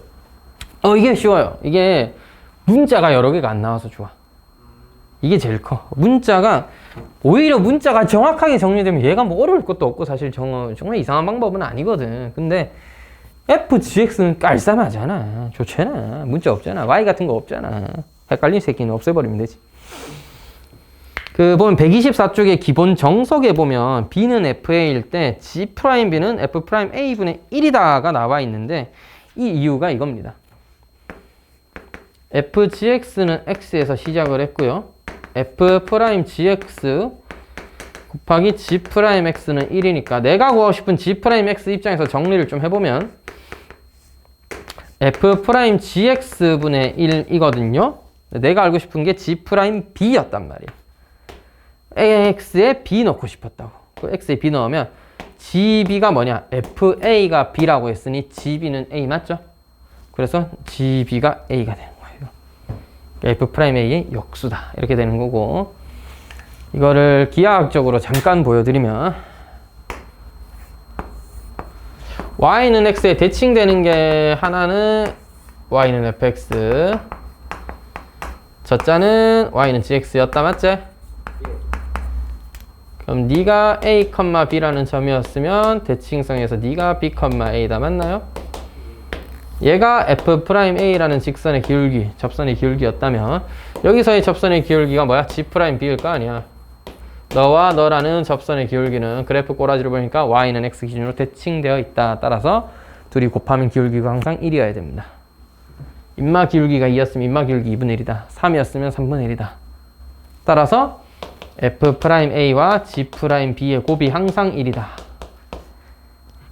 이게 쉬워요. 이게 문자가 여러 개가 안 나와서 좋아. 이게 제일 커. 오히려 문자가 정확하게 정리되면 얘가 뭐 어려울 것도 없고 사실 정말 이상한 방법은 아니거든. 근데 fgx는 깔쌈하잖아. 좋잖아. 문자 없잖아. y 같은 거 없잖아. 헷갈린 새끼는 없애버리면 되지. 보면 124쪽의 기본 정석에 보면 b는 fa일 때 g'b는 f'a분의 1이다가 나와 있는데 이 이유가 이겁니다. fgx는 x에서 시작을 했고요. f'gx 곱하기 g'x는 1이니까 내가 구하고 싶은 g'x 입장에서 정리를 좀 해보면 f'gx분의 1이거든요. 내가 알고 싶은 게 g'b였단 말이야. x에 b 넣고 싶었다고. 그 x에 b 넣으면 gb가 뭐냐? fa가 b라고 했으니 gb는 a 맞죠? 그래서 gb가 a가 되는 거예요. f'a의 역수다. 이렇게 되는 거고 이거를 기하학적으로 잠깐 보여드리면 y는 x에 대칭되는 게 하나는 y는 fx, 저 자는 y는 gx였다. 맞지? 그럼 네가 a, b라는 점이었으면 대칭성에서 네가 b, a다. 맞나요? 얘가 f'a라는 직선의 기울기, 접선의 기울기였다면 여기서의 접선의 기울기가 뭐야? g'일 거 아니야. 너와 너라는 접선의 기울기는 그래프 꼬라지를 보니까 y는 x 기준으로 대칭되어 있다. 따라서 둘이 곱하면 기울기가 항상 1이어야 됩니다. 인마 기울기가 2였으면 인마 기울기 2분의 1이다. 3이었으면 3분의 1이다. 따라서 f'a와 g'b의 곱이 항상 1이다.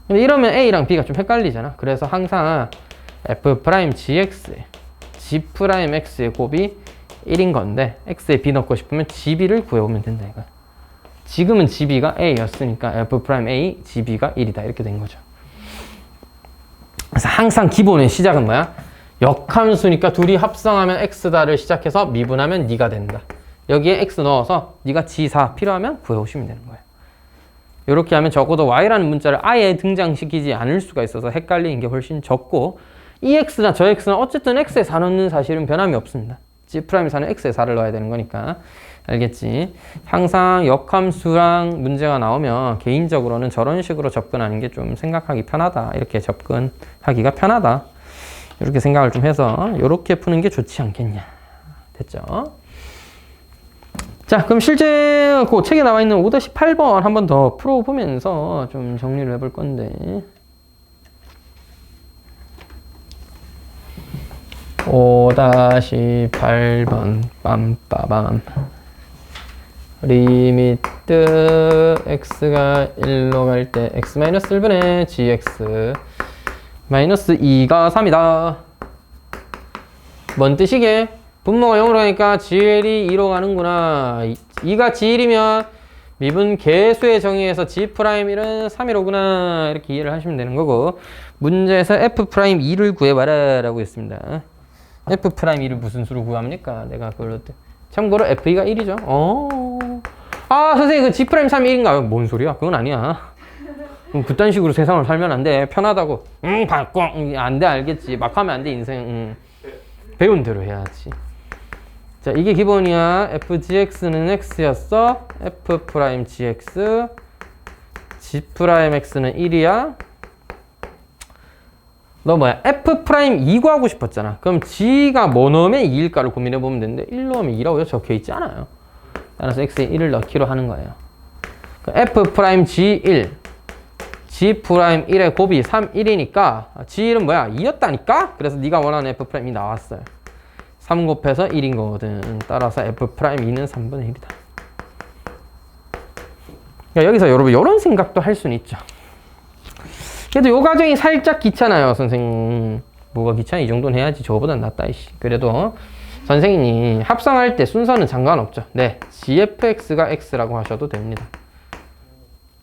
이러면 a랑 b가 좀 헷갈리잖아. 그래서 항상 f'gx, g'x의 곱이 1인 건데 x에 b 넣고 싶으면 gb를 구해오면 된다 이거. 지금은 gb가 a였으니까 f'a, gb가 1이다 이렇게 된 거죠. 그래서 항상 기본의 시작은 뭐야? 역함수니까 둘이 합성하면 x다를 시작해서 미분하면 니가 된다. 여기에 x 넣어서 니가 g4 필요하면 구해오시면 되는 거예요. 이렇게 하면 적어도 y라는 문자를 아예 등장시키지 않을 수가 있어서 헷갈리는 게 훨씬 적고, 이 x나 저 x는 어쨌든 x에 4 넣는 사실은 변함이 없습니다. G'4는 x에 4를 넣어야 되는 거니까. 알겠지? 항상 역함수랑 문제가 나오면 개인적으로는 저런 식으로 접근하는 게 좀 생각하기 편하다. 이렇게 접근하기가 편하다. 이렇게 생각을 좀 해서 이렇게 푸는 게 좋지 않겠냐. 됐죠? 자, 그럼 실제 그 책에 나와 있는 5-8번 한 번 더 풀어보면서 좀 정리를 해볼 건데. 5-8번 빰빠밤. 리미트 x가 1로 갈 때 x-1분의 gx 마이너스 2가 3이다. 뭔 뜻이게? 분모가 0으로 가니까 gl이 2로 가는구나. 2가 g1이면 미분 개수의 정의에서 g'1은 3이로구나. 이렇게 이해를 하시면 되는 거고, 문제에서 f'2를 구해봐라 라고 했습니다. f'2를 무슨 수로 구합니까? 내가 그걸 참고로 f2가 1이죠. 아, 선생님 그 g'3이 1인가요? 뭔 소리야? 그건 아니야. 그딴 식으로 세상을 살면 안 돼. 편하다고. 바꿔. 안 돼, 알겠지. 막 하면 안 돼, 인생. 배운 대로 해야지. 자, 이게 기본이야. fgx는 x였어. f'gx. g'x는 1이야. 너 뭐야? f'2 구하고 싶었잖아. 그럼 g가 뭐 넣으면 2일까를 고민해보면 되는데 1 넣으면 2라고 적혀있지 않아요. 따라서 x에 1을 넣기로 하는 거예요. f'g1 g'1의 곱이 3, 1이니까 g1은 뭐야? 2였다니까? 그래서 네가 원하는 f'2 나왔어요. 3 곱해서 1인 거거든. 따라서 f'2는 3분의 1이다. 그러니까 여기서 여러분 이런 생각도 할 수는 있죠. 그래도 요 과정이 살짝 귀찮아요, 선생님. 뭐가 귀찮아? 이 정도는 해야지. 저거보단 낫다, 이씨. 그래도 선생님이 합성할 때 순서는 상관없죠. 네, gfx가 x라고 하셔도 됩니다.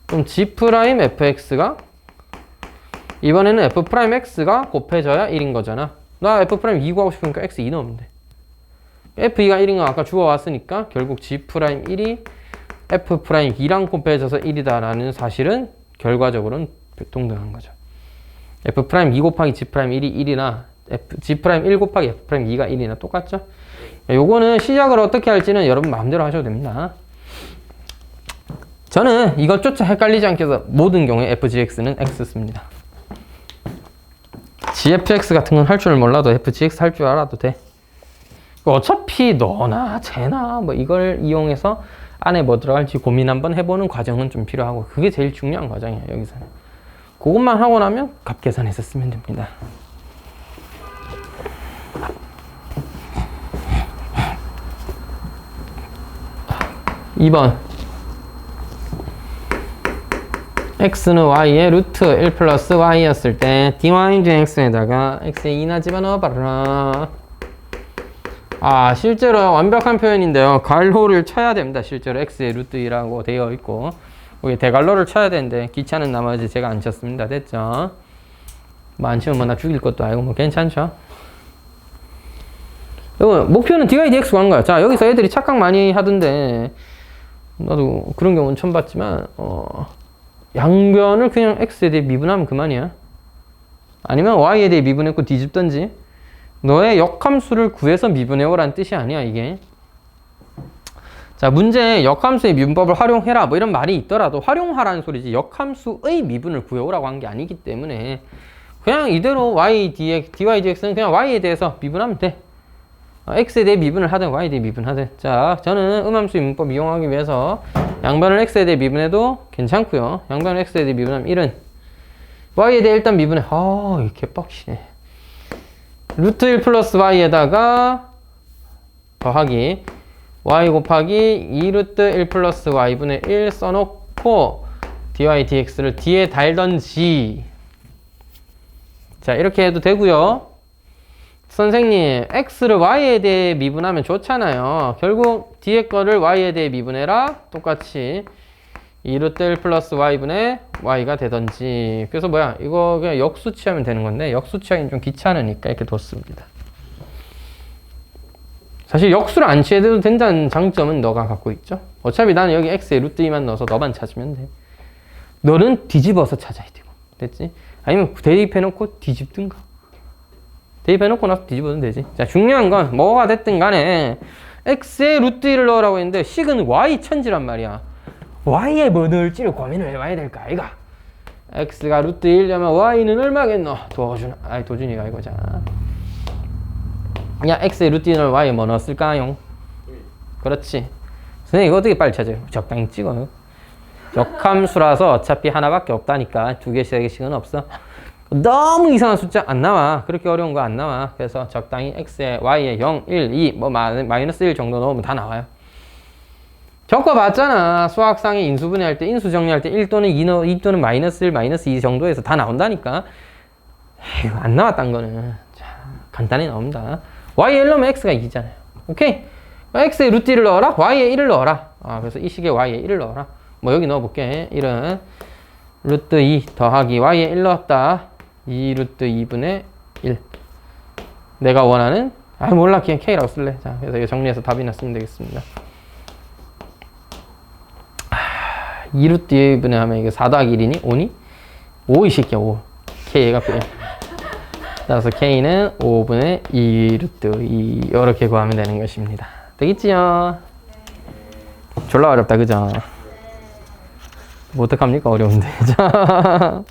그럼 g'fx가 이번에는 f'x가 곱해져야 1인 거잖아. 나 f'2 구하고 싶으니까 x 2 넣으면 돼. f2가 1인 거 아까 주워왔으니까 결국 g'1이 f'2랑 곱해져서 1이다 라는 사실은 결과적으로는 동등한 거죠. f'2 곱하기 g'1이 1이나 g'1 곱하기 f'2가 1이나 똑같죠? 요거는 시작을 어떻게 할지는 여러분 마음대로 하셔도 됩니다. 저는 이것조차 헷갈리지 않게 해서 모든 경우에 fgx는 x 씁니다. gfx 같은 건 할 줄 몰라도 fgx 할 줄 알아도 돼. 어차피 너나 쟤나 뭐 이걸 이용해서 안에 뭐 들어갈지 고민 한번 해보는 과정은 좀 필요하고, 그게 제일 중요한 과정이에요, 여기서는. 그것만 하고 나면 값 계산해서 쓰면 됩니다. (2번) x는 y의 루트 1 플러스 y였을 때 dy/x에다가 x에 2나 집어넣어봐라. 아, 실제로 완벽한 표현인데요. 괄호를 쳐야 됩니다. 실제로 x의 루트 2라고 되어 있고 여기 대괄호를 쳐야 되는데 귀찮은 나머지 제가 안 쳤습니다. 됐죠? 뭐 안 치면 뭐 나 죽일 것도 아니고 뭐 괜찮죠? 목표는 dy dx 구하는 거야. 자, 여기서 애들이 착각 많이 하던데 나도 그런 경우는 처음 봤지만 양변을 그냥 x에 대해 미분하면 그만이야. 아니면 y에 대해 미분했고 뒤집던지. 너의 역함수를 구해서 미분해오라는 뜻이 아니야 이게. 자, 문제에 역함수의 미분법을 활용해라 뭐 이런 말이 있더라도 활용하라는 소리지 역함수의 미분을 구해오라고 한 게 아니기 때문에 그냥 이대로 y dx, dy dx는 그냥 y에 대해서 미분하면 돼. x에 대해 미분을 하든 y에 대해 미분하든. 자, 저는 음함수 미분법 이용하기 위해서 양변을 x에 대해 미분해도 괜찮고요. 양변을 x에 대해 미분하면 1은 y에 대해 일단 미분해. 이게 개빡치네. 루트 1 플러스 y에다가 더하기 y 곱하기 2 루트 1 플러스 y분의 1 써놓고 dy dx를 뒤에 달던지. 자, 이렇게 해도 되고요. 선생님, x를 y에 대해 미분하면 좋잖아요. 결국 뒤에 거를 y에 대해 미분해라. 똑같이 2 루트 1 플러스 y분의 y가 되던지. 그래서 뭐야, 이거 그냥 역수 취하면 되는 건데 역수 취하기는 좀 귀찮으니까 이렇게 뒀습니다. 사실 역수를 안 취해도 된다는 장점은 너가 갖고 있죠. 어차피 나는 여기 x에 루트 2만 넣어서 너만 찾으면 돼. 너는 뒤집어서 찾아야 되고. 됐지? 아니면 대입해놓고 뒤집든가. 대입해놓고 나서 뒤집어도 되지. 자, 중요한 건 뭐가 됐든 간에 x에 루트 1을 넣으라고 했는데 식은 y 천지란 말이야. y에 뭐 넣을지를 고민을 해봐야 될까 아이가. x가 루트 1려면 y는 얼마겠노? 도준이가 이거잖아. 야, x에 루트 1을 y에 뭐 넣었을까요? 그렇지. 선생님 이거 어떻게 빨리 찾아요? 적당히 찍어요. 역함수라서 어차피 하나밖에 없다니까. 2개, 3개씩은 없어. 너무 이상한 숫자 안 나와. 그렇게 어려운 거 안 나와. 그래서 적당히 x에 y에 0, 1, 2, 뭐 마이너스 1 정도 넣으면 다 나와요. 겪어봤잖아. 수학상의 인수분해할 때, 인수 정리할 때 1 또는 2 또는 마이너스 1, 마이너스 2 정도에서 다 나온다니까. 에휴, 안 나왔단 거는. 자, 간단히 나옵니다. y에 1 넣으면 x가 2잖아요. 오케이? x에 루트 1을 넣어라? y에 1을 넣어라. 그래서 이 식에 y에 1을 넣어라. 뭐 여기 넣어볼게. 1은 루트 2 더하기 y에 1 넣었다. 2 루트 2분의 1. 내가 원하는, 몰라. 그냥 k라고 쓸래. 자, 그래서 이거 정리해서 답이나 쓰면 되겠습니다. 2 루트 2분의 하면 이거 4 더하기 1이니? 5니? 5 이 새끼야, 5. k가 빼. 따라서 k는 5분의 2 루트 2. 이렇게 구하면 되는 것입니다. 되겠지요? 졸라 어렵다, 그죠? 뭐 어떡합니까? 어려운데. 자,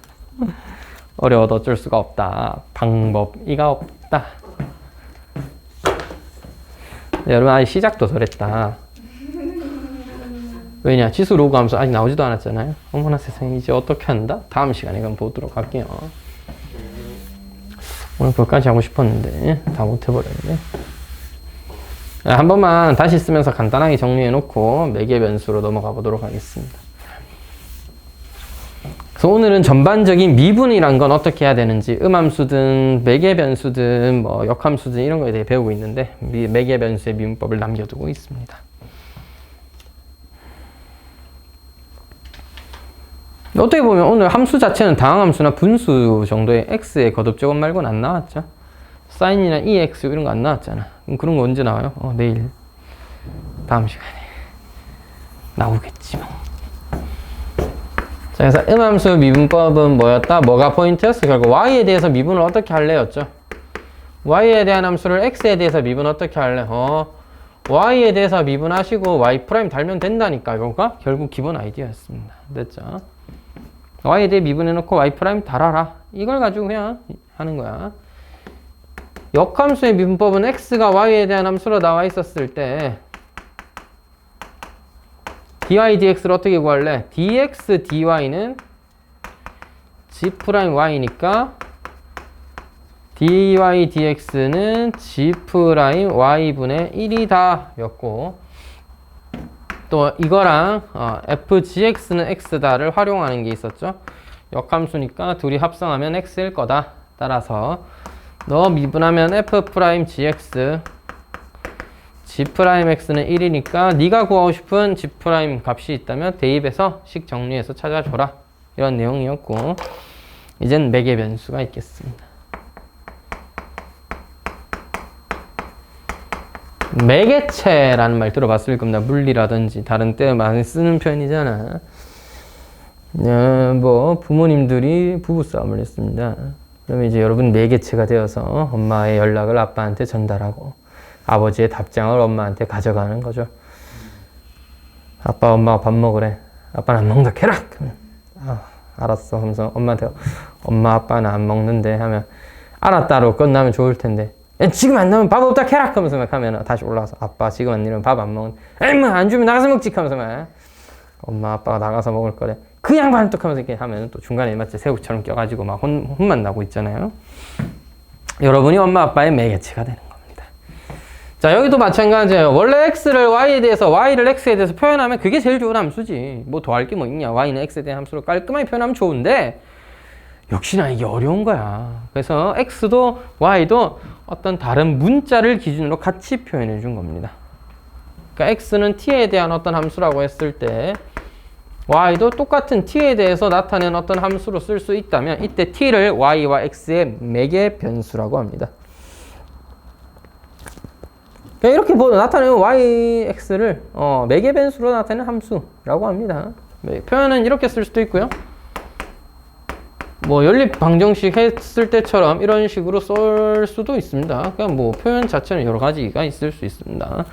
어려워도 어쩔 수가 없다. 방법이가 없다. 여러분, 아직 시작도 덜했다. 왜냐? 지수 로그 함수 아직 나오지도 않았잖아요. 어머나 세상에, 이제 어떻게 한다? 다음 시간에 그럼 보도록 할게요. 오늘 그것까지 하고 싶었는데 다 못해버렸네. 한 번만 다시 쓰면서 간단하게 정리해놓고 매개 변수로 넘어가 보도록 하겠습니다. 그래서 오늘은 전반적인 미분이란 건 어떻게 해야 되는지, 음함수든 매개 변수든 뭐 역함수든 이런 거에 대해 배우고 있는데 매개 변수의 미분법을 남겨두고 있습니다. 어떻게 보면 오늘 함수 자체는 다항함수나 분수 정도의 x의 거듭 제곱 말고는 안 나왔죠. 사인이나 EX 이런 거 안 나왔잖아. 그럼 그런 거 언제 나와요? 내일 다음 시간에 나오겠지 뭐. 자, 그래서 음함수 미분법은 뭐였다? 뭐가 포인트였어? 결국 y에 대해서 미분을 어떻게 할래였죠? y에 대한 함수를 x에 대해서 미분 어떻게 할래? y에 대해서 미분하시고 y 프라임 달면 된다니까. 이거가 결국 기본 아이디어였습니다. 됐죠? y에 대해 미분해놓고 y 프라임 달아라. 이걸 가지고 그냥 하는 거야. 역함수의 미분법은 x가 y에 대한 함수로 나와 있었을 때 dy dx를 어떻게 구할래? dx dy는 g 프라임 y니까 dy dx는 g 프라임 y분의 1이다 였고, 또 이거랑 fgx는 x다를 활용하는 게 있었죠. 역함수니까 둘이 합성하면 x일 거다. 따라서 너 미분하면 f'gx g'x는 1이니까 네가 구하고 싶은 g' 값이 있다면 대입해서 식 정리해서 찾아줘라. 이런 내용이었고, 이젠 매개 변수가 있겠습니다. 매개체라는 말 들어봤을 겁니다. 물리라든지 다른 때 많이 쓰는 표현이잖아. 뭐 부모님들이 부부싸움을 했습니다. 그러면 이제 여러분 매개체가 되어서 엄마의 연락을 아빠한테 전달하고 아버지의 답장을 엄마한테 가져가는 거죠. 아빠 엄마가 밥 먹으래. 아빠는 안 먹는다. 캐락! 아, 알았어. 하면서 엄마한테 엄마 아빠는 안 먹는데 하면 알았다로 끝나면 좋을 텐데 야, 지금 안 나오면 밥 없다 캐락! 하면서 막 하면 다시 올라와서 아빠 지금 안 이러면 밥 안 먹는데 에이 뭐 안 주면 나가서 먹지! 하면서 막 엄마 아빠가 나가서 먹을 거래. 그 양반 뚝 하면서 이렇게 하면 또 중간에 마치 새우처럼 껴가지고 막 혼만 나고 있잖아요. 여러분이 엄마 아빠의 매개체가 되는 겁니다. 자, 여기도 마찬가지예요. 원래 x를 y에 대해서 y를 x에 대해서 표현하면 그게 제일 좋은 함수지. 뭐 더할 게 뭐 있냐. y는 x에 대한 함수로 깔끔하게 표현하면 좋은데 역시나 이게 어려운 거야. 그래서 x도 y도 어떤 다른 문자를 기준으로 같이 표현해 준 겁니다. 그러니까 x는 t에 대한 어떤 함수라고 했을 때 y도 똑같은 t에 대해서 나타낸 어떤 함수로 쓸 수 있다면 이때 t를 y와 x의 매개 변수라고 합니다. 이렇게 나타내면 y, x를 매개 변수로 나타내는 함수라고 합니다. 표현은 이렇게 쓸 수도 있고요. 뭐 연립 방정식 했을 때처럼 이런 식으로 쓸 수도 있습니다. 그냥 뭐 표현 자체는 여러 가지가 있을 수 있습니다.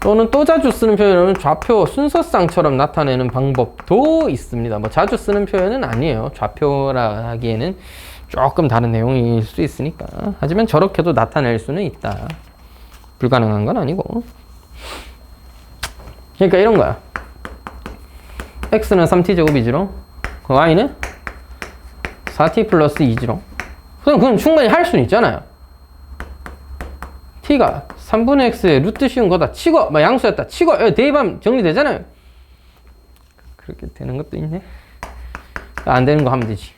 또는 또 자주 쓰는 표현은 좌표 순서쌍처럼 나타내는 방법도 있습니다. 뭐 자주 쓰는 표현은 아니에요. 좌표라 하기에는 조금 다른 내용일 수 있으니까. 하지만 저렇게도 나타낼 수는 있다. 불가능한 건 아니고. 그러니까 이런 거야. x는 3t제곱이지롱. y는 4t 플러스 2지롱. 그럼 충분히 할 수는 있잖아요. t가 3분의 x의 루트 씌운 거다 치고 막 양수였다 치고 대입하면 정리되잖아요. 그렇게 되는 것도 있네. 안 되는 거 하면 되지.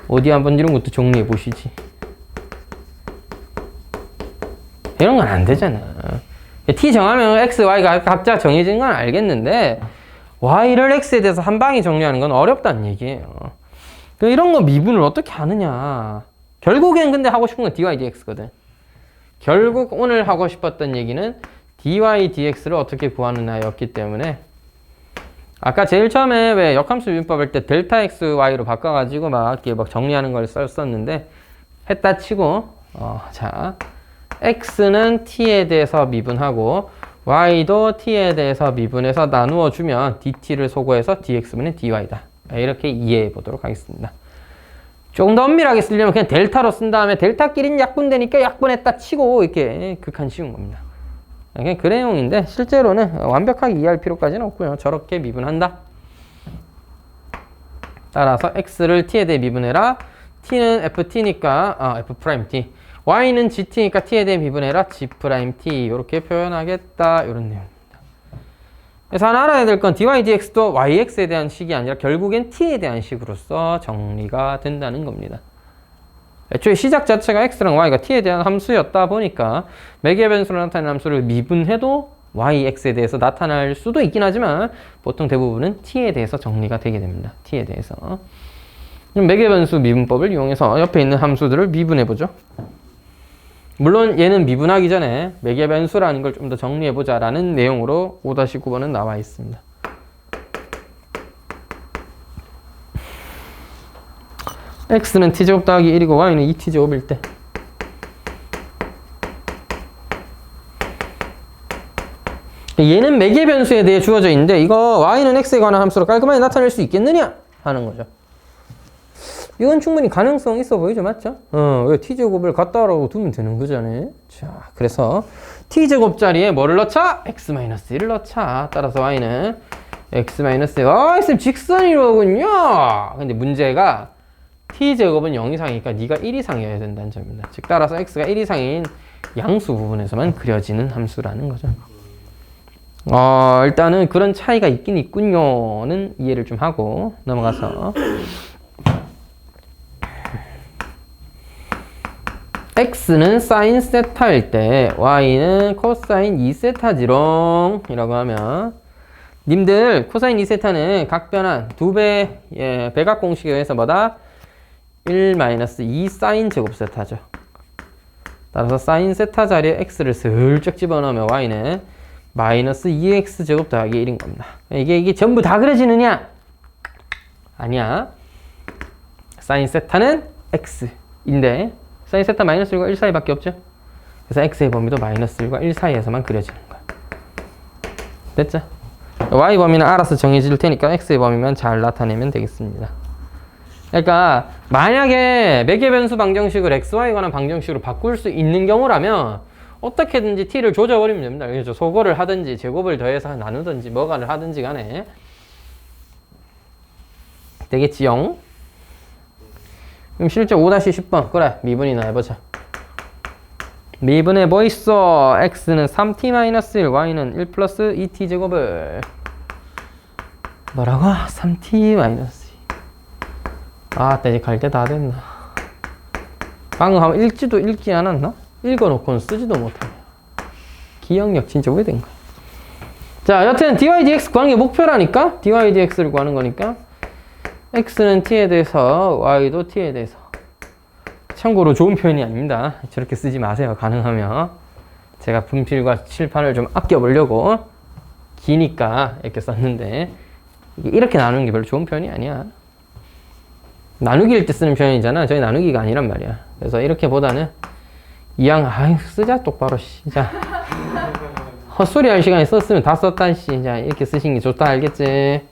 어디 한번 이런 것도 정리해 보시지. 이런 건 안 되잖아. t 정하면 x, y가 각자 정해진 건 알겠는데 y를 x에 대해서 한 방에 정리하는 건 어렵다는 얘기예요. 이런 거 미분을 어떻게 하느냐. 결국엔 근데 하고 싶은 건 dy dx거든. 결국 오늘 하고 싶었던 얘기는 dy dx를 어떻게 구하느냐였기 때문에 아까 제일 처음에 왜 역함수 미분법 할 때 델타 x, y로 바꿔가지고 막 이렇게 막 정리하는 걸 썼었는데 했다 치고 자 x는 t에 대해서 미분하고 y도 t에 대해서 미분해서 나누어 주면 dt를 소거해서 dx분의 dy다. 이렇게 이해해 보도록 하겠습니다. 조금 더 엄밀하게 쓰려면 그냥 델타로 쓴 다음에 델타끼리는 약분되니까 약분했다 치고 이렇게 극한 쉬운 겁니다. 그냥 그 내용인데 실제로는 완벽하게 이해할 필요까지는 없고요. 저렇게 미분한다. 따라서 x를 t에 대해 미분해라. t는 ft니까 f't. y는 gt니까 t에 대해 미분해라. g't. 이렇게 표현하겠다. 이런 내용입니다. 그래서 하나 알아야 될 건 dy dx도 yx에 대한 식이 아니라 결국엔 t에 대한 식으로서 정리가 된다는 겁니다. 애초에 시작 자체가 x랑 y가 t에 대한 함수였다 보니까 매개 변수로 나타내는 함수를 미분해도 yx에 대해서 나타날 수도 있긴 하지만 보통 대부분은 t에 대해서 정리가 되게 됩니다. t에 대해서. 그럼 매개 변수 미분법을 이용해서 옆에 있는 함수들을 미분해보죠. 물론 얘는 미분하기 전에 매개 변수라는 걸 좀 더 정리해보자 라는 내용으로 5-9번은 나와 있습니다. x는 t제곱 더하기 1이고 y는 2t제곱일 때 얘는 매개 변수에 대해 주어져 있는데 이거 y는 x에 관한 함수로 깔끔하게 나타낼 수 있겠느냐 하는 거죠. 이건 충분히 가능성 있어 보이죠? 맞죠? 왜 t제곱을 갖다라고 두면 되는 거잖아요. 자, 그래서 t제곱 자리에 뭐를 넣자? x-1을 넣자. 따라서 y는 x-1. 쌤 직선이로군요. 근데 문제가 t제곱은 0 이상이니까 네가 1 이상이어야 된다는 점입니다. 즉 따라서 x가 1 이상인 양수 부분에서만 그려지는 함수라는 거죠. 일단은 그런 차이가 있긴 있군요는 이해를 좀 하고 넘어가서 x는 사인 세타일 때 y는 코사인 2세타지롱 이라고 하면 님들 코사인 2세타는 각변환 2배 배각 공식에 의해서 뭐다? 1-2 사인 제곱 세타죠. 따라서 사인 세타 자리에 x를 슬쩍 집어넣으면 y는 마이너스 2x 제곱 더하기 1인 겁니다. 이게 전부 다 그려지느냐? 아니야. 사인 세타는 x인데 사인 세타 마이너스 1과 1 사이밖에 없죠. 그래서 x의 범위도 마이너스 1과 1 사이에서만 그려지는 거야. 됐죠? y 범위는 알아서 정해질 테니까 x의 범위만 잘 나타내면 되겠습니다. 그러니까 만약에 매개 변수 방정식을 xy에 관한 방정식으로 바꿀 수 있는 경우라면 어떻게든지 t를 조져버리면 됩니다. 그렇죠? 소거를 하든지 제곱을 더해서 나누든지 뭐가를 하든지 간에 되겠지요? 그럼 실제 5-10번 그래 미분이나 해보자. 미분에 뭐 있어? x는 3t-1 y는 1 플러스 2t 제곱을 뭐라고? 3t-2 아, 이제 갈 때 다 됐나? 방금 한번 읽지도 읽지 않았나? 읽어놓고는 쓰지도 못하네. 기억력 진짜 왜 된 거야? 자, 여튼 dy dx 구하는 게 목표라니까? dy dx를 구하는 거니까 x는 t에 대해서 y도 t에 대해서 참고로 좋은 표현이 아닙니다. 저렇게 쓰지 마세요. 가능하면 제가 분필과 칠판을 좀 아껴보려고 기니까 이렇게 썼는데 이렇게 나누는 게 별로 좋은 표현이 아니야. 나누기일 때 쓰는 표현이잖아. 저희 나누기가 아니란 말이야. 그래서 이렇게 보다는 이왕 아유 쓰자 똑바로 씨. 자 헛소리 할 시간에 썼으면 다 썼다 씨. 자 이렇게 쓰신 게 좋다 알겠지?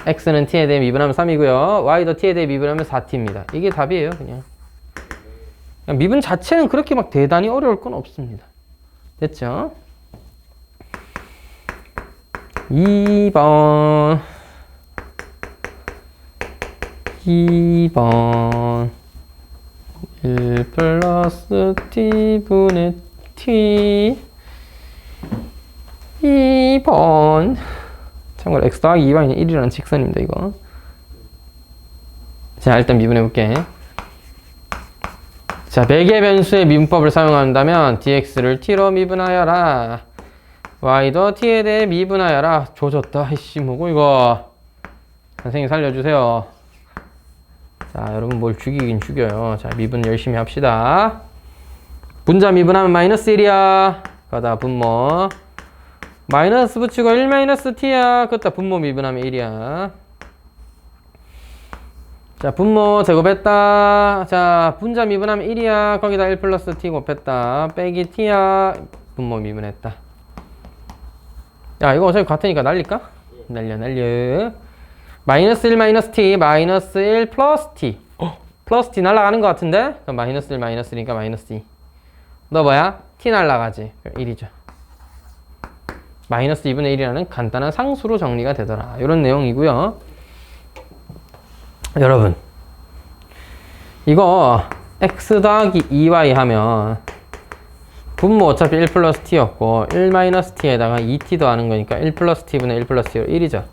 x는 t에 대해 미분하면 3이고요 y도 t에 대해 미분하면 4t입니다. 이게 답이에요. 그냥 미분 자체는 그렇게 막 대단히 어려울 건 없습니다. 됐죠? 2번 1 플러스 t분의 t 2번 참고로 x 더하기 2y는 1이라는 직선입니다. 이거 자 일단 미분해볼게. 자 매개 변수의 미분법을 사용한다면 dx를 t로 미분하여라 y도 t에 대해 미분하여라. 조졌다 이씨 뭐고 이거. 선생님 살려주세요. 자 여러분 뭘 죽이긴 죽여요. 자 미분 열심히 합시다. 분자 미분하면 마이너스 1이야. 거다 분모 마이너스 붙이고 1 마이너스 t야. 그다 분모 미분하면 1이야. 자 분모 제곱했다. 자 분자 미분하면 1이야. 거기다 1 플러스 t 곱했다. 빼기 t야. 분모 미분했다. 야 이거 어차피 같으니까 날릴까? 날려 마이너스 1 마이너스 t 마이너스 1 플러스 t 플러스 t 날아가는 것 같은데? 그럼 마이너스 1 마이너스 1이니까 마이너스 2. 너 뭐야? t 날아가지. 1이죠. 마이너스 2분의 1이라는 간단한 상수로 정리가 되더라. 이런 내용이고요. 여러분 이거 x 더하기 2y 하면 분모 어차피 1 플러스 t였고 1 마이너스 t에다가 2t 더하는 거니까 1 플러스 t분의 1 플러스 t로 1이죠.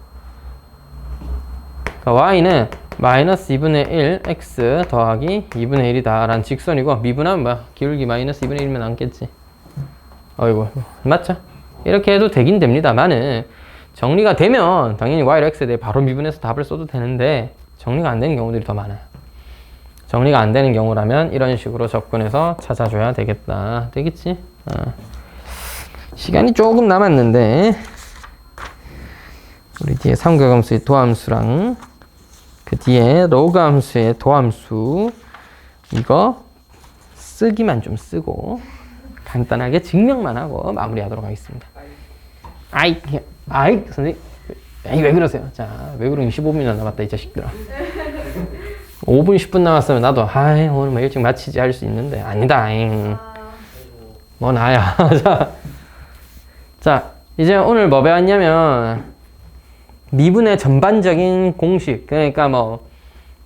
그러니까 y는 마이너스 2분의 1 x 더하기 2분의 1이다 라는 직선이고 미분하면 뭐야? 기울기 마이너스 2분의 1이면 남겠지. 어이구 맞죠? 이렇게 해도 되긴 됩니다만은 정리가 되면 당연히 y를 x에 대해 바로 미분해서 답을 써도 되는데 정리가 안 되는 경우들이 더 많아요. 정리가 안 되는 경우라면 이런 식으로 접근해서 찾아줘야 되겠다. 되겠지? 시간이 조금 남았는데 우리 뒤에 삼각함수의 도함수랑 그 뒤에 로그 함수의 도함수 이거 쓰기만 좀 쓰고 간단하게 증명만 하고 마무리하도록 하겠습니다. 아이 선생님 왜 그러세요? 자, 왜 그러니 15분이나 남았다 이 자식들아. 5분 10분 남았으면 나도 오늘 뭐 일찍 마치지 할 수 있는데 아니다. 뭐 나야. 자 이제 오늘 뭐 배웠냐면 미분의 전반적인 공식. 그러니까 뭐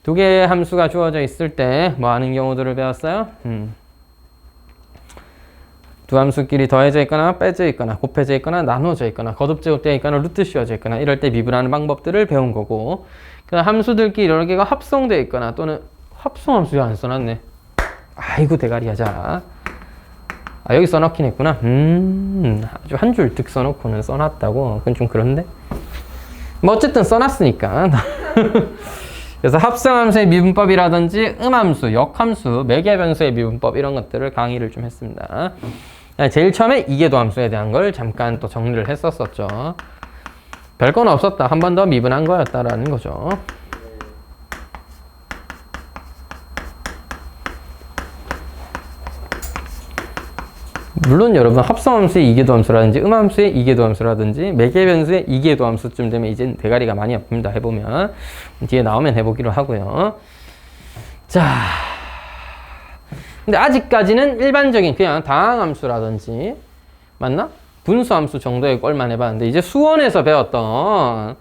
두 개의 함수가 주어져 있을 때 뭐 하는 경우들을 배웠어요. 두 함수끼리 더해져 있거나 빼져 있거나 곱해져 있거나 나눠져 있거나 거듭제곱되어 있거나 루트 씌워져 있거나 이럴 때 미분하는 방법들을 배운 거고 그 함수들끼리 여러 개가 합성되어 있거나 또는 합성함수 안 써놨네. 아이고 대가리야. 자 여기 써놓긴 했구나. 아주 한 줄 득 써놓고는 써놨다고. 그건 좀 그런데 뭐 어쨌든 써놨으니까 그래서 합성함수의 미분법이라든지 음함수, 역함수, 매개변수의 미분법 이런 것들을 강의를 좀 했습니다. 제일 처음에 이계도함수에 대한 걸 잠깐 또 정리를 했었었죠. 별건 없었다. 한 번 더 미분한 거였다라는 거죠. 물론 여러분 합성함수의 이계도함수라든지 음함수의 이계도함수라든지 매개변수의 이계도함수쯤 되면 이제 대가리가 많이 아픕니다. 해보면 뒤에 나오면 해보기로 하고요. 자, 근데 아직까지는 일반적인 그냥 다항함수라든지 맞나? 분수함수 정도의 꼴만 해봤는데 이제 수원에서 배웠던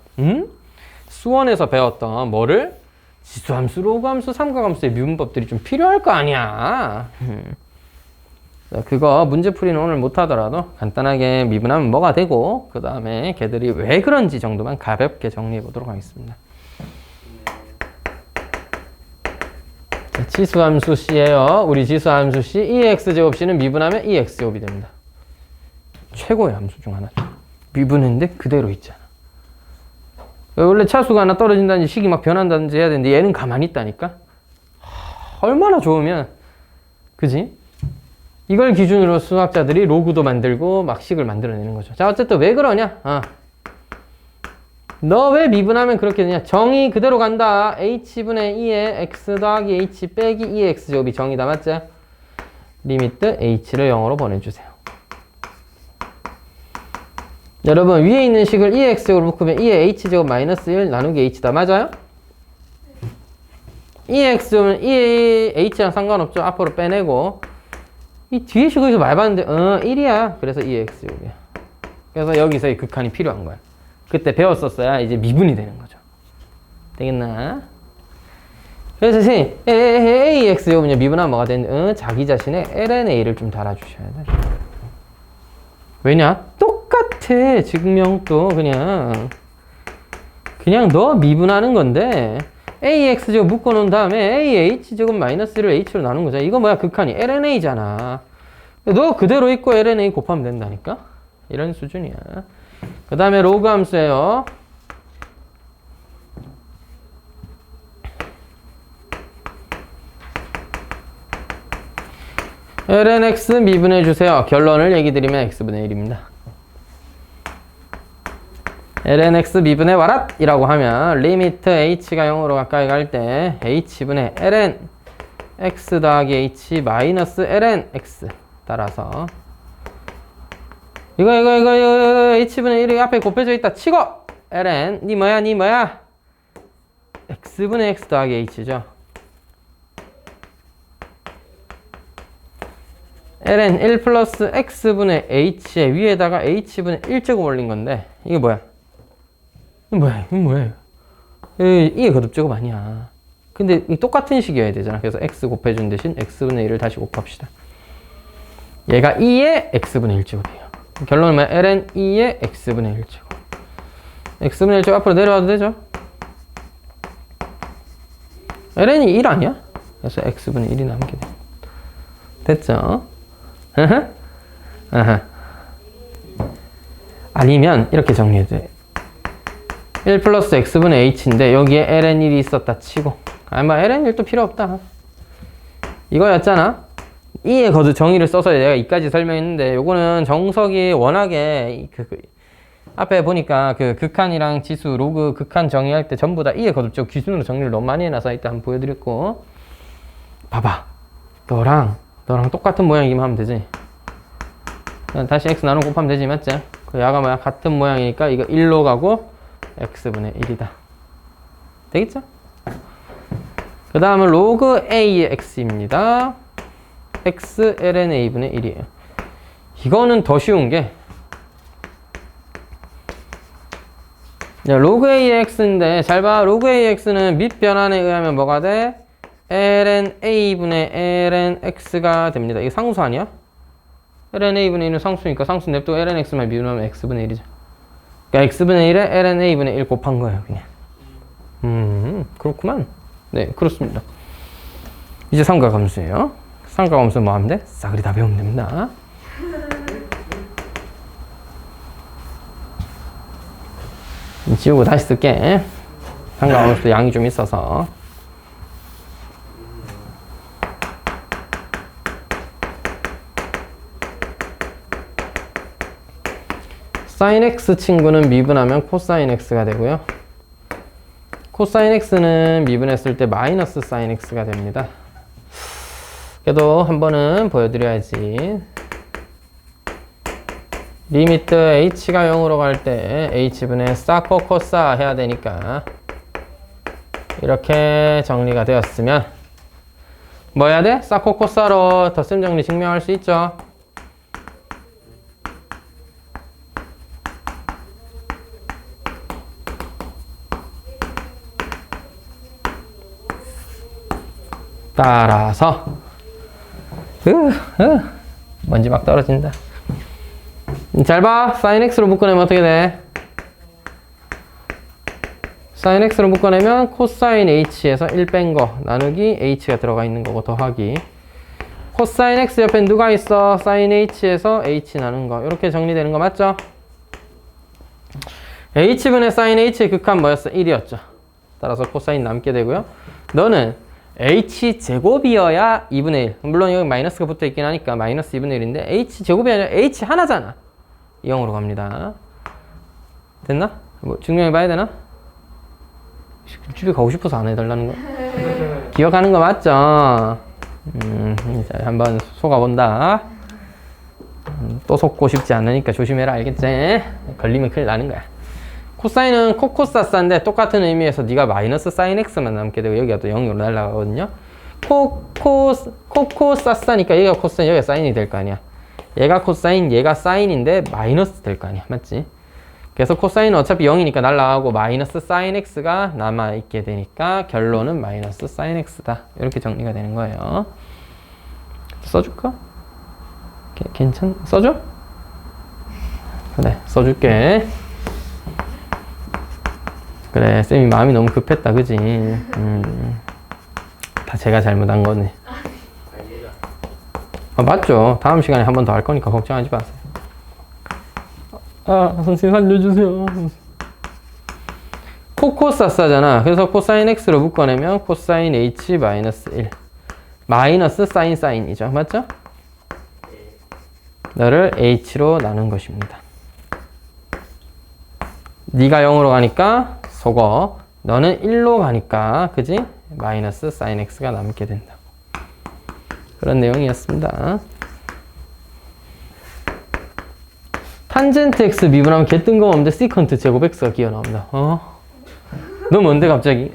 수원에서 배웠던 뭐를? 지수함수, 로그함수, 삼각함수의 미분법들이 좀 필요할 거 아니야. 그거 문제풀이는 오늘 못하더라도 간단하게 미분하면 뭐가 되고 그 다음에 걔들이 왜 그런지 정도만 가볍게 정리해 보도록 하겠습니다. 지수함수 C예요. 우리 지수함수 C, 2x제곱 C는 미분하면 2x제곱이 됩니다. 최고의 함수 중 하나죠. 미분했는데 그대로 있잖아. 원래 차수가 하나 떨어진다든지 식이 막 변한다든지 해야 되는데 얘는 가만히 있다니까. 얼마나 좋으면 그지? 이걸 기준으로 수학자들이 로그도 만들고 막 식을 만들어내는 거죠. 자, 어쨌든 왜 그러냐? 너 왜 미분하면 그렇게 되냐? 정의 그대로 간다. h분의 2에 x 더하기 h 빼기 2x제곱이 정의다. 맞지? 리미트 h를 0으로 보내주세요. 여러분 위에 있는 식을 2x제곱으로 묶으면 2에 h제곱 마이너스 1 나누기 h다. 맞아요? 2x제곱은 2에 h랑 상관없죠. 앞으로 빼내고 이 뒤에 식에서 말 봤는데 1이야. 그래서 2x제곱이야. 그래서 여기서의 극한이 필요한 거야. 그때 배웠었어야 이제 미분이 되는 거죠. 되겠나? 그래서 선생님 ax제곱은요 미분하면 뭐가 되는데 자기 자신의 lnA를 좀 달아주셔야 돼. 왜냐? 똑같아. 증명도 그냥 너 미분하는 건데 ax제곱 묶어놓은 다음에 ah제곱 마이너스 1을 h로 나눈 거잖아. 이거 뭐야? 극한이 lnA잖아. 너 그대로 있고 lnA 곱하면 된다니까? 이런 수준이야. 그 다음에 로그 함수예요. lnx 미분해주세요. 결론을 얘기 드리면 x분의 1입니다. lnx 미분해 와라! 이라고 하면 리미트 h가 0으로 가까이 갈 때 h분의 ln x 더하기 h 마이너스 ln x 따라서 이거 h분의 1이 앞에 곱해져 있다 치고 ln 니 뭐야 x분의 x 더하기 h죠. ln 1 플러스 x분의 h의 위에다가 h분의 1제곱 올린 건데 이게 뭐야? 이게 거듭제곱 아니야. 근데 이 똑같은 식이어야 되잖아. 그래서 x 곱해준 대신 x분의 1을 다시 곱합시다. 얘가 2의 x분의 1제곱이에요. 결론은 뭐야? ln 2의 x분의 1제곱. x분의 1제곱 앞으로 내려와도 되죠? ln이 1 아니야? 그래서 x분의 1이 남게 돼. 됐죠? 아니면 이렇게 정리해도 돼. 1 플러스 x분의 h인데 여기에 ln1이 있었다 치고 ln1도 필요 없다. 이거였잖아. 이의 거듭 정의를 써서 내가 이까지 설명했는데 요거는 정석이 워낙에 앞에 보니까 그 극한이랑 지수 로그 극한 정의할 때 전부 다 이의 거듭적 기준으로 정리를 너무 많이 해놔서 이때 한번 보여드렸고 봐봐. 너랑 똑같은 모양이기만 하면 되지. 그냥 다시 x 나누고 곱하면 되지. 맞지? 그 야가 뭐야? 같은 모양이니까 이거 1로 가고 x분의 1이다. 되겠죠? 그 다음은 로그 a의 x입니다. x ln a분의 1이에요. 이거는 더 쉬운 게 로그 a의 x인데 잘 봐. 로그 a의 x는 밑변환에 의하면 뭐가 돼? ln a분의 ln x가 됩니다. 이게 상수 아니야? ln a분의 1은 상수니까 상수 냅두고 ln x만 미분하면 x분의 1이죠. 그러니까 x분의 1에 ln a분의 1 곱한 거예요. 그냥. 그렇구만. 네, 그렇습니다. 이제 삼각함수예요. 삼각함수 뭐 하면 돼? 싸그리 다 배우면 됩니다. 지우고 다시 쓸게. 상관없이 양이 좀 있어서. 사인 x 친구는 미분하면 코사인 x가 되고요. 코사인 x는 미분했을 때 마이너스 사인 x가 됩니다. 그래도 한 번은 보여드려야지. 리미트 h가 0으로 갈 때 h분의 사코 코사 해야 되니까 이렇게 정리가 되었으면 뭐 해야 돼? 사코 코사로 덧셈 정리 증명할 수 있죠. 따라서 먼지 막 떨어진다. 잘 봐. 사인 x로 묶어내면 어떻게 돼? 사인 x로 묶어내면 코사인 h에서 1 뺀 거 나누기 h가 들어가 있는 거고 더하기 코사인 x 옆에 누가 있어? 사인 h에서 h 나눈 거. 이렇게 정리되는 거 맞죠? h분의 사인 h의 극한 뭐였어? 1이었죠. 따라서 코사인 남게 되고요. 너는 h제곱이어야 2분의 1. 물론 여기 마이너스가 붙어 있긴 하니까 마이너스 2분의 1인데 h제곱이 아니라 h 하나잖아. 0으로 갑니다. 됐나? 뭐 증명해 봐야 되나? 집에 가고 싶어서 안 해달라는 거. 기억하는 거 맞죠? 자, 한번 속아본다. 또 속고 싶지 않으니까 조심해라. 알겠지? 걸리면 큰일 나는 거야. 코사인은 코코사사인데 똑같은 의미에서 네가 마이너스 사인 x만 남게 되고 여기가 또 0으로 날아가거든요. 코코사사니까 얘가 코사인, 여기가 사인이 될 거 아니야. 얘가 코사인, 얘가 사인인데 마이너스 될 거 아니야. 맞지? 그래서 코사인은 어차피 0이니까 날아가고 마이너스 사인 x가 남아있게 되니까 결론은 마이너스 사인 x다. 이렇게 정리가 되는 거예요. 써줄까? 괜찮? 써줘? 그래, 써줄게. 그래, 쌤이 마음이 너무 급했다, 그지? 다 제가 잘못한 거네. 아, 맞죠? 다음 시간에 한 번 더 할 거니까 걱정하지 마세요. 아, 선생님 살려주세요. 코코사사잖아. 그래서 코사인 x로 묶어내면 코사인 h 마이너스 1. 마이너스 사인 사인이죠. 맞죠? 너를 h로 나눈 것입니다. 네가 0으로 가니까 속어. 너는 1로 가니까 그지? 마이너스 사인 x가 남게 된다고. 그런 내용이었습니다. 탄젠트 x 미분하면 개 뜬금없는데 시컨트 제곱 x가 기어 나옵니다. 너 뭔데 갑자기?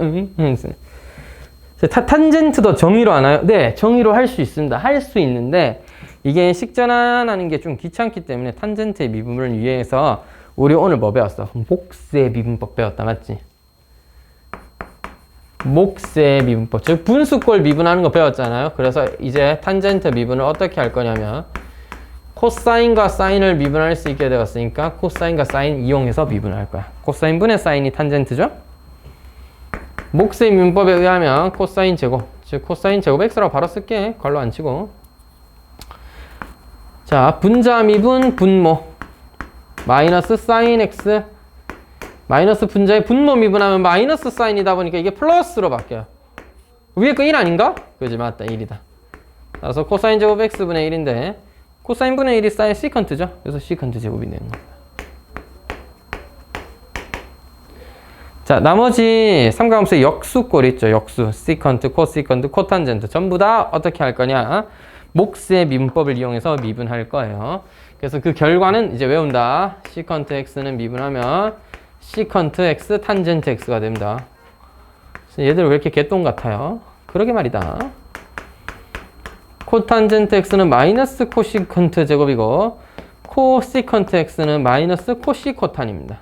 탄젠트도 정의로 하나요? 네, 정의로 할 수 있습니다. 할 수 있는데 이게 식전환하는 게 좀 귀찮기 때문에 탄젠트의 미분을 위해서 우리 오늘 뭐 배웠어? 목수의 미분법 배웠다. 맞지? 목수의 미분법. 즉 분수꼴 미분하는 거 배웠잖아요. 그래서 이제 탄젠트 미분을 어떻게 할 거냐면 코사인과 사인을 미분할 수 있게 되었으니까 코사인과 사인 이용해서 미분을 할 거야. 코사인 분의 사인이 탄젠트죠? 목수의 미분법에 의하면 코사인 제곱, 즉 코사인 제곱 x라고 바로 쓸게. 괄호 안 치고. 자, 분자 미분 분모 마이너스 사인 x 마이너스 분자의 분모 미분하면 마이너스 사인이다 보니까 이게 플러스로 바뀌어요. 위에 거 1 아닌가? 그지? 맞다. 1이다. 따라서 코사인 제곱 x분의 1인데 코사인 분의 1이 사인 시컨트죠? 그래서 시컨트 제곱이 되는 거예요. 자, 나머지 삼각함수의 역수꼴 있죠. 역수. 시컨트, 코시컨트, 코탄젠트 전부 다 어떻게 할 거냐? 목수의 미분법을 이용해서 미분할 거예요. 그래서 그 결과는 이제 외운다. 시컨트 x는 미분하면 시컨트 x 탄젠트 x가 됩니다. 얘들 왜 이렇게 개똥 같아요? 그러게 말이다. 코탄젠트 x는 마이너스 코시컨트 제곱이고 코시컨트 x는 마이너스 코시코탄입니다.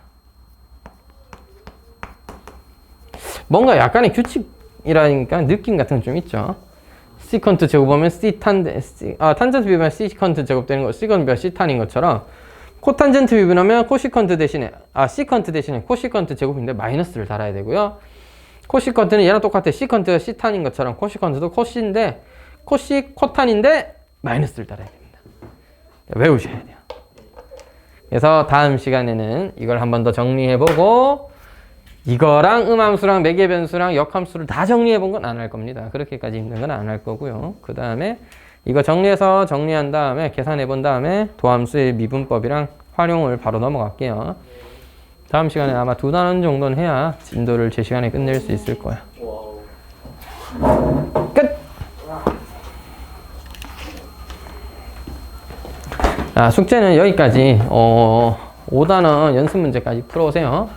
뭔가 약간의 규칙이라니까 느낌 같은 거 좀 있죠. 시컨트 제곱하면 탄젠트 비분하면 시컨트 제곱되는 거, 시컨트 비분 시탄인 것처럼 코탄젠트 비분하면 코시컨트 대신에 시컨트 대신에 코시컨트 제곱인데 마이너스를 달아야 되고요. 코시컨트는 얘랑 똑같아. 시컨트가 시탄인 것처럼 코시컨트도 코시인데 코탄인데 마이너스를 달아야 됩니다. 외우셔야 돼요. 그래서 다음 시간에는 이걸 한 번 더 정리해보고 이거랑 음함수랑 매개변수랑 역함수를 다 정리해 본 건 안 할 겁니다. 그렇게까지 힘든 건 안 할 거고요. 그 다음에 이거 정리해서 정리한 다음에 계산해 본 다음에 도함수의 미분법이랑 활용을 바로 넘어갈게요. 다음 시간에 아마 2단원 정도는 해야 진도를 제 시간에 끝낼 수 있을 거야. 와우. 끝! 숙제는 여기까지 5단원 연습 문제까지 풀어오세요.